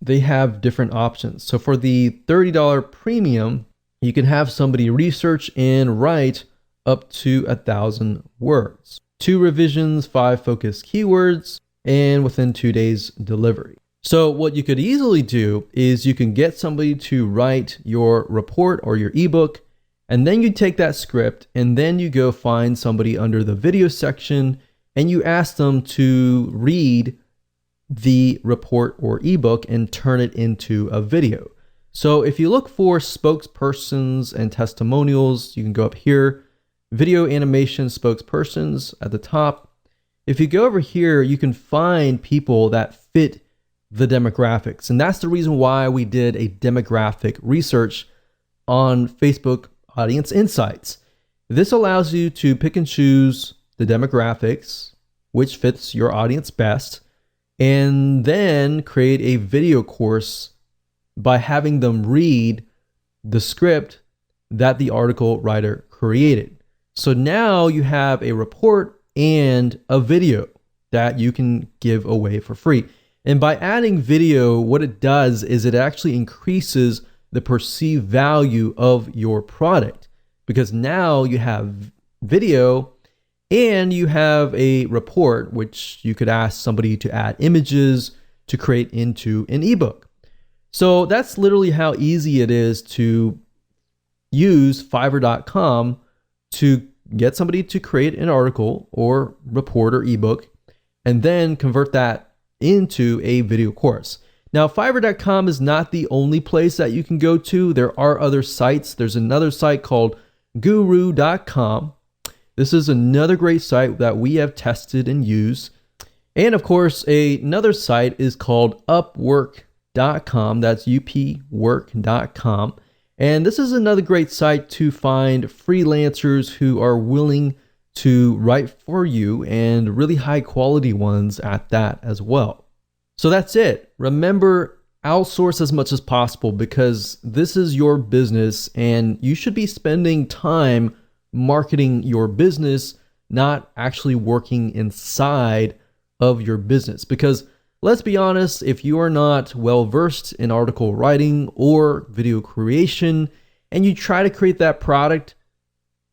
they have different options. So for the $30 premium, you can have somebody research and write up to 1,000 words, 2 revisions, 5 focus keywords, and within 2 days delivery. So what you could easily do is you can get somebody to write your report or your ebook, and then you take that script and then you go find somebody under the video section and you ask them to read the report or ebook and turn it into a video. So if you look for spokespersons and testimonials, you can go up here, video animation spokespersons at the top. If you go over here, you can find people that fit the demographics. And that's the reason why we did a demographic research on Facebook Audience Insights. This allows you to pick and choose the demographics, which fits your audience best, and then create a video course by having them read the script that the article writer created. So now you have a report and a video that you can give away for free. And by adding video, what it does is it actually increases the perceived value of your product, because now you have video and you have a report, which you could ask somebody to add images to create into an ebook. So that's literally how easy it is to use Fiverr.com to get somebody to create an article or report or ebook and then convert that into a video course. Now, Fiverr.com is not the only place that you can go to. There are other sites. There's another site called Guru.com. This is another great site that we have tested and used. And of course, another site is called Upwork.com. That's upwork.com. And this is another great site to find freelancers who are willing to write for you, and really high quality ones at that as well. So that's it. Remember, outsource as much as possible because this is your business and you should be spending time marketing your business, not actually working inside of your business. Because let's be honest, if you are not well versed in article writing or video creation and you try to create that product,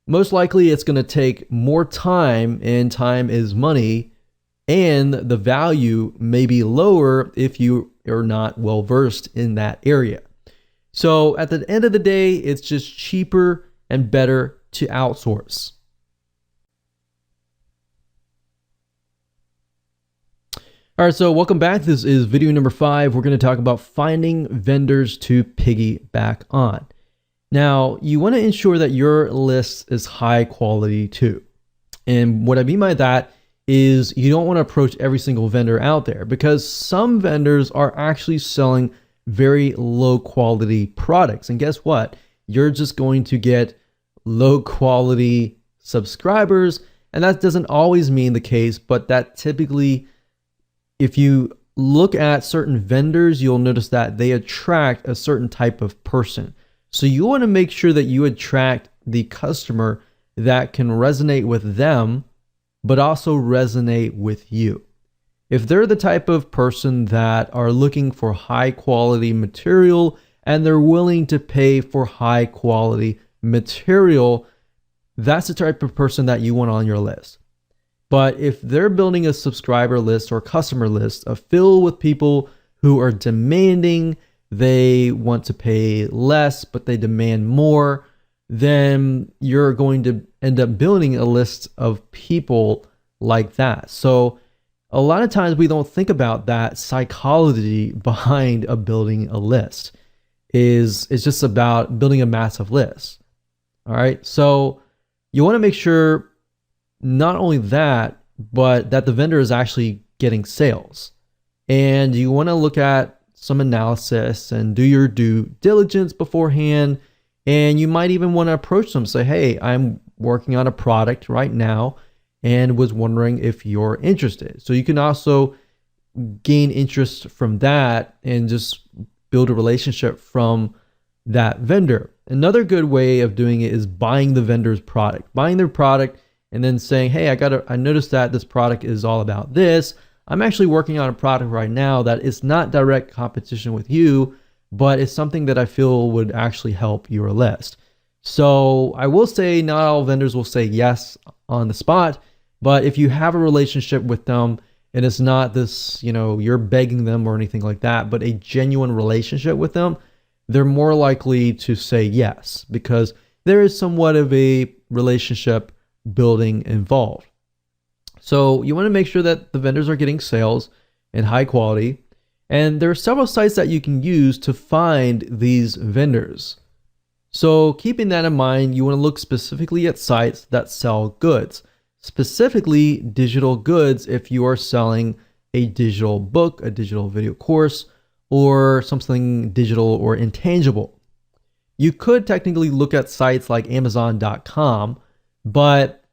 most likely it's going to take more time, and time is money, and the value may be lower if you are not well versed in that area. So at the end of the day, it's just cheaper and better to outsource. All right, so welcome back. This is video number 5. We're going to talk about finding vendors to piggyback on. Now, you want to ensure that your list is high quality too. And what I mean by that is you don't want to approach every single vendor out there because some vendors are actually selling very low quality products. And guess what? You're just going to get low quality subscribers. And that doesn't always mean the case, but that typically, if you look at certain vendors, you'll notice that they attract a certain type of person. So you want to make sure that you attract the customer that can resonate with them, but also resonate with you. If they're the type of person that are looking for high quality material and they're willing to pay for high quality material, that's the type of person that you want on your list. But if they're building a subscriber list or customer list filled with people who are demanding, they want to pay less, but they demand more, then you're going to end up building a list of people like that. So a lot of times we don't think about that psychology behind building a list. It's just about building a massive list. All right. So you want to make sure not only that, but that the vendor is actually getting sales. And you want to look at some analysis and do your due diligence beforehand. And you might even want to approach them, say, hey, I'm working on a product right now and was wondering if you're interested. So you can also gain interest from that and just build a relationship from that vendor. Another good way of doing it is buying the vendor's product, buying their product and then saying, hey, I noticed that this product is all about this. I'm actually working on a product right now that is not direct competition with you, but it's something that I feel would actually help your list. So I will say not all vendors will say yes on the spot, but if you have a relationship with them and it's not this, you're begging them or anything like that, but a genuine relationship with them, they're more likely to say yes because there is somewhat of a relationship building involved. So you want to make sure that the vendors are getting sales and high quality. And there are several sites that you can use to find these vendors. So keeping that in mind, you want to look specifically at sites that sell goods, specifically digital goods if you are selling a digital book, a digital video course, or something digital or intangible. You could technically look at sites like Amazon.com, but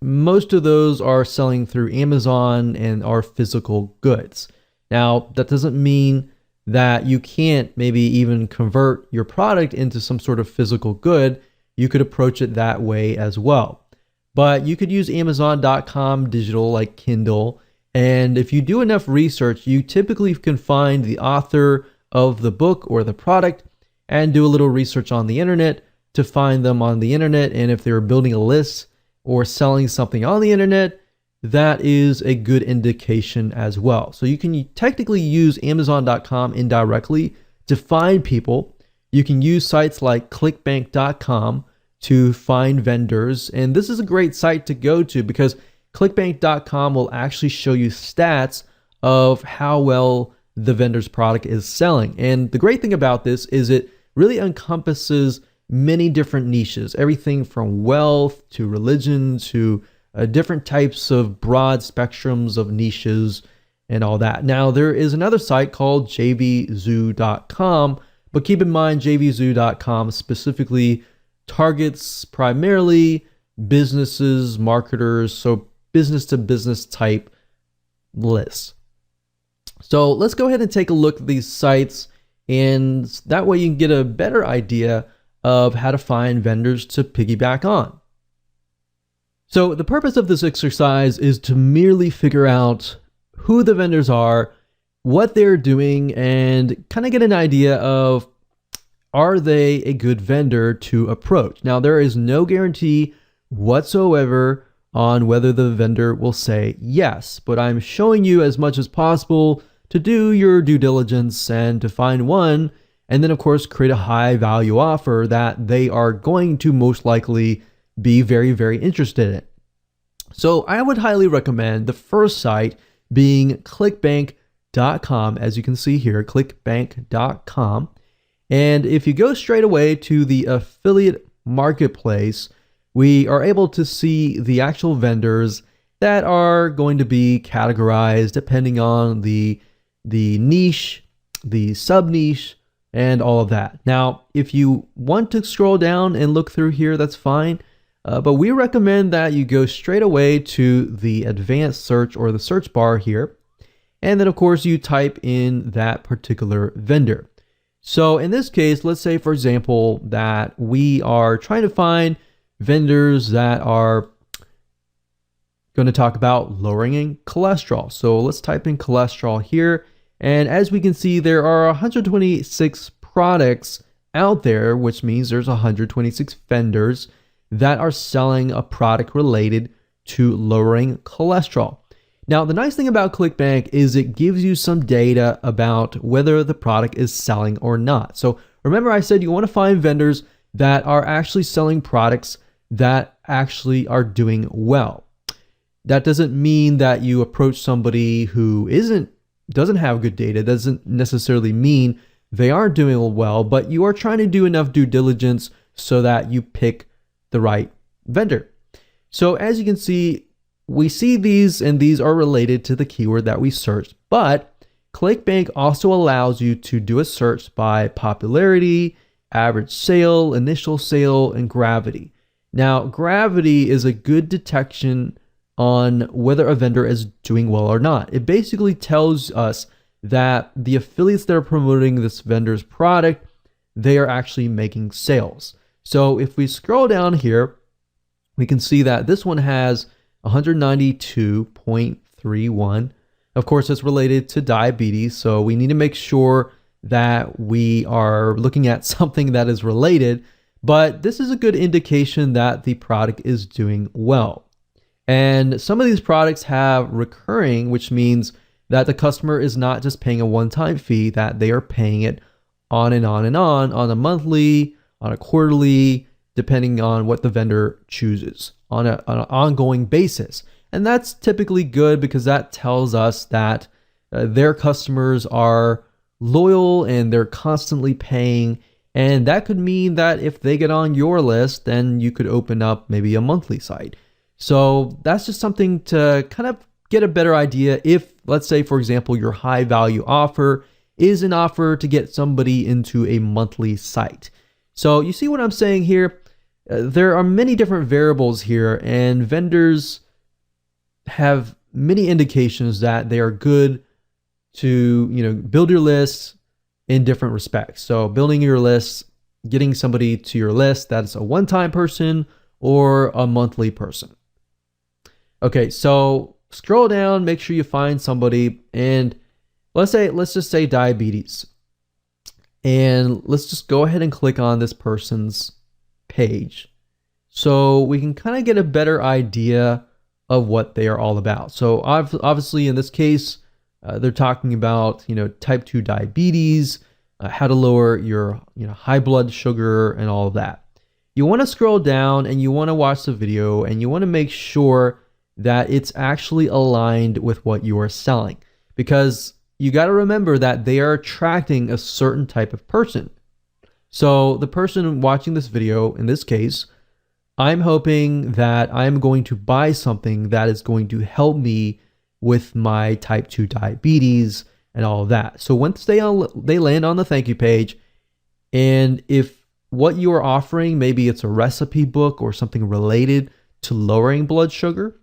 most of those are selling through Amazon and are physical goods. Now, that doesn't mean that you can't maybe even convert your product into some sort of physical good. You could approach it that way as well. But you could use Amazon.com digital like Kindle. And if you do enough research, you typically can find the author of the book or the product and do a little research on the internet to find them on the internet. And if they're building a list or selling something on the internet, that is a good indication as well. So you can technically use Amazon.com indirectly to find people. You can use sites like clickbank.com to find vendors. And this is a great site to go to because clickbank.com will actually show you stats of how well the vendor's product is selling. And the great thing about this is it really encompasses many different niches, everything from wealth to religion to different types of broad spectrums of niches and all that. Now, there is another site called jvzoo.com, but keep in mind jvzoo.com specifically targets primarily businesses, marketers, so business to business type lists. So let's go ahead and take a look at these sites, and that way you can get a better idea of how to find vendors to piggyback on. So the purpose of this exercise is to merely figure out who the vendors are, what they're doing, and kind of get an idea of, are they a good vendor to approach? Now, there is no guarantee whatsoever on whether the vendor will say yes, but I'm showing you as much as possible to do your due diligence and to find one, and then of course create a high value offer that they are going to most likely be very, very interested in. So I would highly recommend the first site being clickbank.com, as you can see here, clickbank.com. And if you go straight away to the affiliate marketplace, we are able to see the actual vendors that are going to be categorized depending on the niche, the sub niche, and all of that. Now, if you want to scroll down and look through here, that's fine. But we recommend that you go straight away to the advanced search or the search bar here. And then of course you type in that particular vendor. So in this case, let's say for example, that we are trying to find vendors that are going to talk about lowering cholesterol. So let's type in cholesterol here. And as we can see, there are 126 products out there, which means there's 126 vendors that are selling a product related to lowering cholesterol. Now, the nice thing about ClickBank is it gives you some data about whether the product is selling or not. So remember I said you want to find vendors that are actually selling products that actually are doing well. That doesn't mean that you approach somebody who doesn't have good data. It doesn't necessarily mean they aren't doing well, but you are trying to do enough due diligence so that you pick the right vendor. So as you can see, we see these, and these are related to the keyword that we searched, but ClickBank also allows you to do a search by popularity, average sale, initial sale, and gravity. Now, gravity is a good detection on whether a vendor is doing well or not. It basically tells us that the affiliates that are promoting this vendor's product, they are actually making sales. So if we scroll down here, we can see that this one has 192.31. Of course, it's related to diabetes, so we need to make sure that we are looking at something that is related, but this is a good indication that the product is doing well. And some of these products have recurring, which means that the customer is not just paying a one-time fee, that they are paying it on and on and on a monthly, on a quarterly, depending on what the vendor chooses, on an ongoing basis. And that's typically good because that tells us that their customers are loyal and they're constantly paying. And that could mean that if they get on your list, then you could open up maybe a monthly site. So that's just something to kind of get a better idea if, let's say, for example, your high value offer is an offer to get somebody into a monthly site. So you see what I'm saying here? There are many different variables here, and vendors have many indications that they are good to, build your lists in different respects. So building your lists, getting somebody to your list that's a one-time person or a monthly person. Okay, so scroll down, make sure you find somebody, and let's just say diabetes. And let's just go ahead and click on this person's page so we can kind of get a better idea of what they are all about. So obviously in this case, they're talking about, type 2 diabetes, how to lower your, high blood sugar and all of that. You want to scroll down and you want to watch the video and you want to make sure that it's actually aligned with what you are selling, because you got to remember that they are attracting a certain type of person. So the person watching this video, in this case, I'm hoping that I'm going to buy something that is going to help me with my type 2 diabetes and all of that. So once they land on the thank you page, and if what you are offering, maybe it's a recipe book or something related to lowering blood sugar,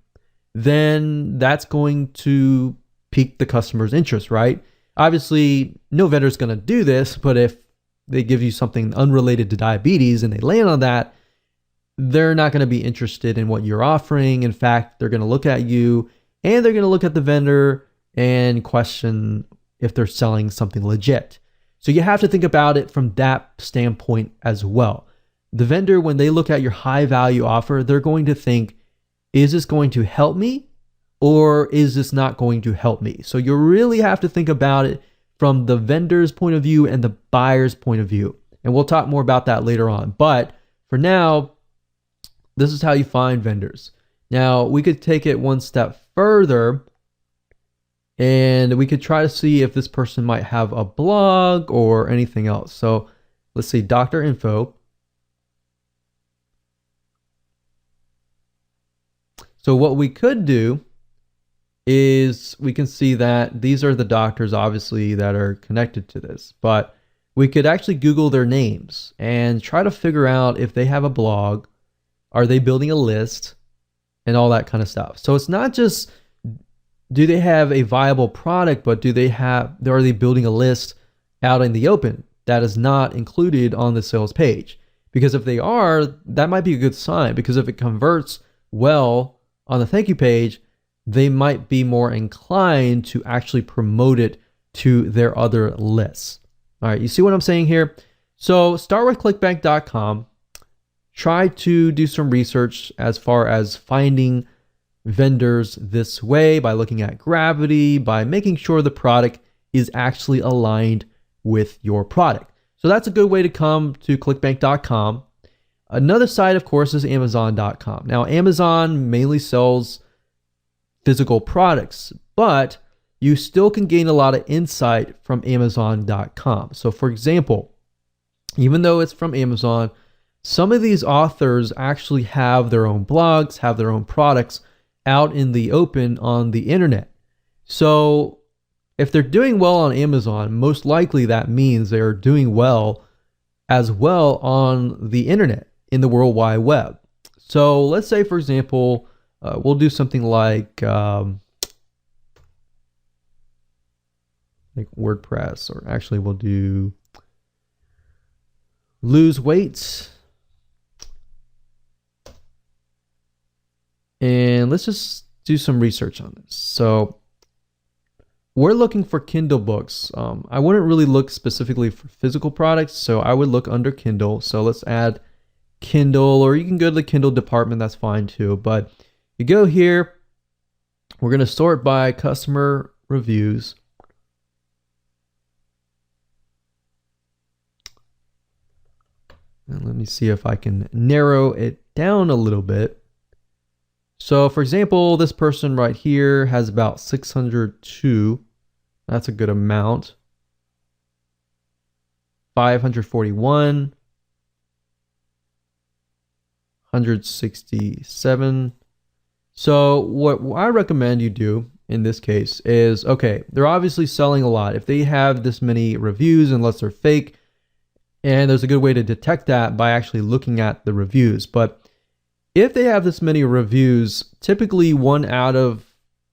then that's going to pique the customer's interest, right? Obviously, no vendor is going to do this, but if they give you something unrelated to diabetes and they land on that, they're not going to be interested in what you're offering. In fact, they're going to look at you and they're going to look at the vendor and question if they're selling something legit. So you have to think about it from that standpoint as well. The vendor, when they look at your high value offer, they're going to think, is this going to help me or is this not going to help me? So you really have to think about it from the vendor's point of view and the buyer's point of view. And we'll talk more about that later on. But for now, this is how you find vendors. Now, we could take it one step further and we could try to see if this person might have a blog or anything else. So let's see, Doctor Info. So what we could do is we can see that these are the doctors, obviously, that are connected to this. But we could actually Google their names and try to figure out if they have a blog, are they building a list, and all that kind of stuff. So it's not just, do they have a viable product, but are they building a list out in the open that is not included on the sales page? Because if they are, that might be a good sign, because if it converts well on the thank you page, they might be more inclined to actually promote it to their other lists. All right, you see what I'm saying here? So start with clickbank.com. Try to do some research as far as finding vendors this way by looking at gravity, by making sure the product is actually aligned with your product. So that's a good way to come to clickbank.com. Another site, of course, is amazon.com. Now, Amazon mainly sells physical products, but you still can gain a lot of insight from amazon.com. So for example, even though it's from Amazon, some of these authors actually have their own blogs, have their own products out in the open on the internet. So if they're doing well on Amazon, most likely that means they're doing well as well on the internet in the World Wide Web. So let's say, for example, we'll do something like WordPress, or actually we'll do lose weight. And let's just do some research on this. So we're looking for Kindle books. I wouldn't really look specifically for physical products, so I would look under Kindle. So let's add Kindle, or you can go to the Kindle department, that's fine too. But you go here, we're going to sort by customer reviews. And let me see if I can narrow it down a little bit. So for example, this person right here has about 602. That's a good amount. 541. 167. So what I recommend you do in this case is, okay, they're obviously selling a lot. If they have this many reviews, unless they're fake, and there's a good way to detect that by actually looking at the reviews. But if they have this many reviews, typically 1 out of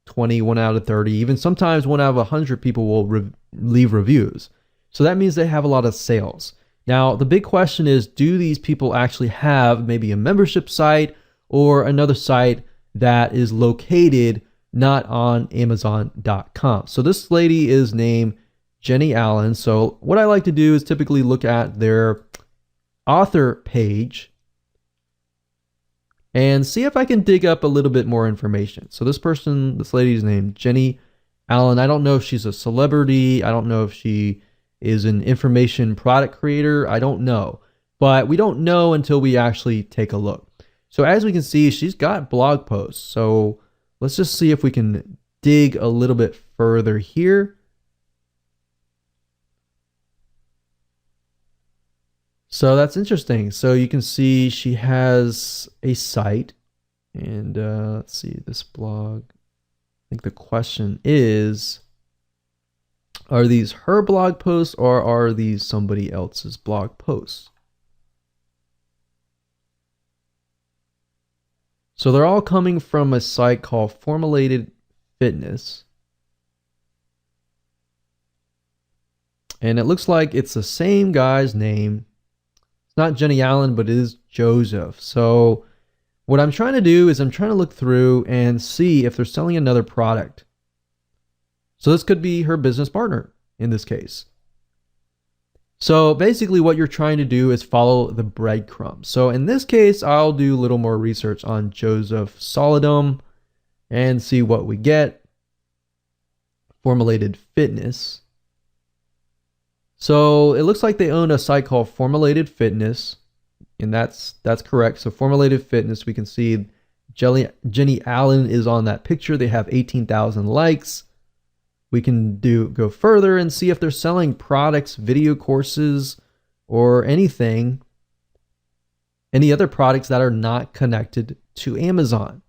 20, 1 out of 30, even sometimes 1 out of 100 people will leave reviews. So that means they have a lot of sales. Now, the big question is, do these people actually have maybe a membership site or another site that is located not on Amazon.com? So this lady is named Jenny Allen. So what I like to do is typically look at their author page and see if I can dig up a little bit more information. So this lady's named Jenny Allen. I don't know if she's a celebrity. I don't know if she is an information product creator. I don't know. But we don't know until we actually take a look. So as we can see, she's got blog posts. So let's just see if we can dig a little bit further here. So that's interesting. So you can see she has a site, and let's see this blog. I think the question is, are these her blog posts or are these somebody else's blog posts? So they're all coming from a site called Formulated Fitness. And it looks like it's the same guy's name. It's not Jenny Allen, but it is Joseph. So what I'm trying to do is I'm trying to look through and see if they're selling another product. So this could be her business partner in this case. So basically what you're trying to do is follow the breadcrumbs. So in this case, I'll do a little more research on Joseph Solidum and see what we get. Formulated Fitness. So it looks like they own a site called Formulated Fitness, and that's correct. So Formulated Fitness, we can see Jenny Allen is on that picture. They have 18,000 likes. We can go further and see if they're selling products, video courses, or anything, any other products that are not connected to Amazon.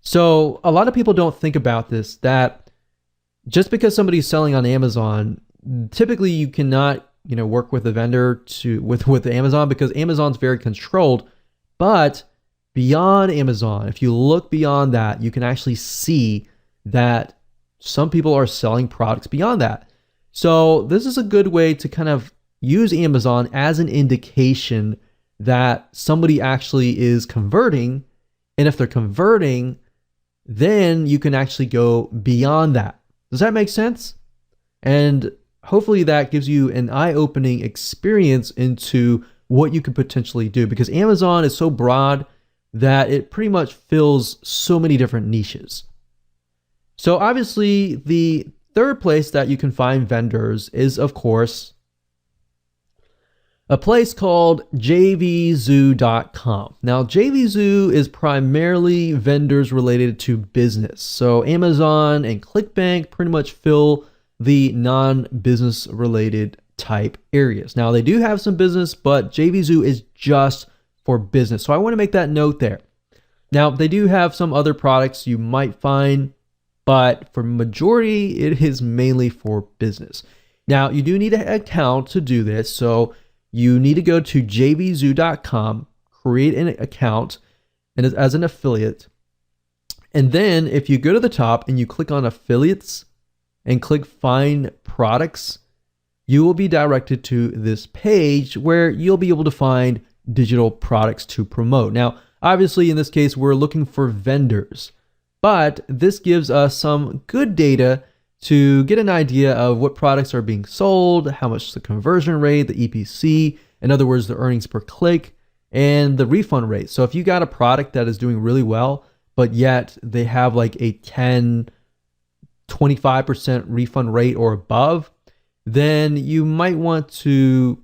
So a lot of people don't think about this, that just because somebody's selling on Amazon, typically you cannot, work with a vendor with Amazon, because Amazon's very controlled. But beyond Amazon, if you look beyond that, you can actually see that some people are selling products beyond that. So this is a good way to kind of use Amazon as an indication that somebody actually is converting. And if they're converting, then you can actually go beyond that. Does that make sense? And hopefully that gives you an eye-opening experience into what you could potentially do, because Amazon is so broad that it pretty much fills so many different niches. So obviously the third place that you can find vendors is, of course, a place called jvzoo.com. Now, JVZoo is primarily vendors related to business. So Amazon and ClickBank pretty much fill the non-business related type areas. Now, they do have some business, but JVZoo is just for business. So I want to make that note there. Now, they do have some other products you might find, but for majority, it is mainly for business. Now, you do need an account to do this. So you need to go to jvzoo.com, create an account and as an affiliate. And then if you go to the top and you click on affiliates and click find products, you will be directed to this page where you'll be able to find digital products to promote. Now, obviously in this case, we're looking for vendors, but this gives us some good data to get an idea of what products are being sold, how much the conversion rate, the EPC, in other words, the earnings per click, and the refund rate. So if you got a product that is doing really well, but yet they have like a 10, 25% refund rate or above, then you might want to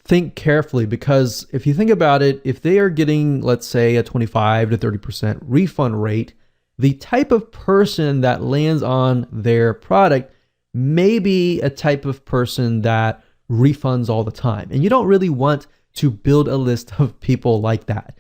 think carefully, because if you think about it, if they are getting, let's say, a 25 to 30% refund rate, the type of person that lands on their product may be a type of person that refunds all the time. And you don't really want to build a list of people like that,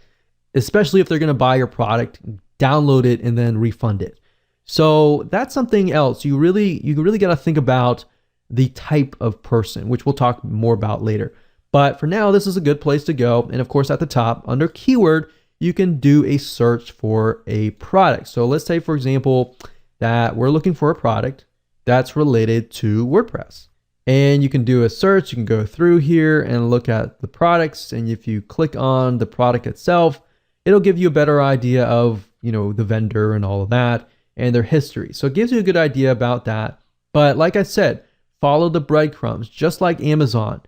especially if they're going to buy your product, download it, and then refund it. So that's something else. You really got to think about the type of person, which we'll talk more about later. But for now, this is a good place to go. And of course, at the top, under keyword, you can do a search for a product. So let's say, for example, that we're looking for a product that's related to WordPress. And you can do a search. You can go through here and look at the products. And if you click on the product itself, it'll give you a better idea of, the vendor and all of that and their history. So it gives you a good idea about that. But like I said, follow the breadcrumbs, just like Amazon.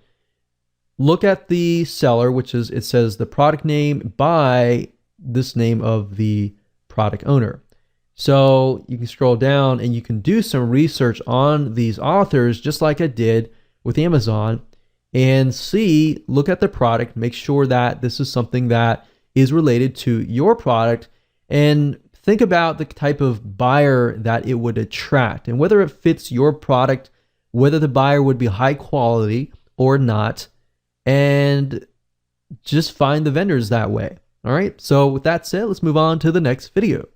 Look at the seller, which is, it says the product name by this name of the product owner. So you can scroll down and you can do some research on these authors, just like I did with Amazon, and look at the product, make sure that this is something that is related to your product, and think about the type of buyer that it would attract and whether it fits your product, whether the buyer would be high quality or not, and just find the vendors that way. All right. So with that said, let's move on to the next video.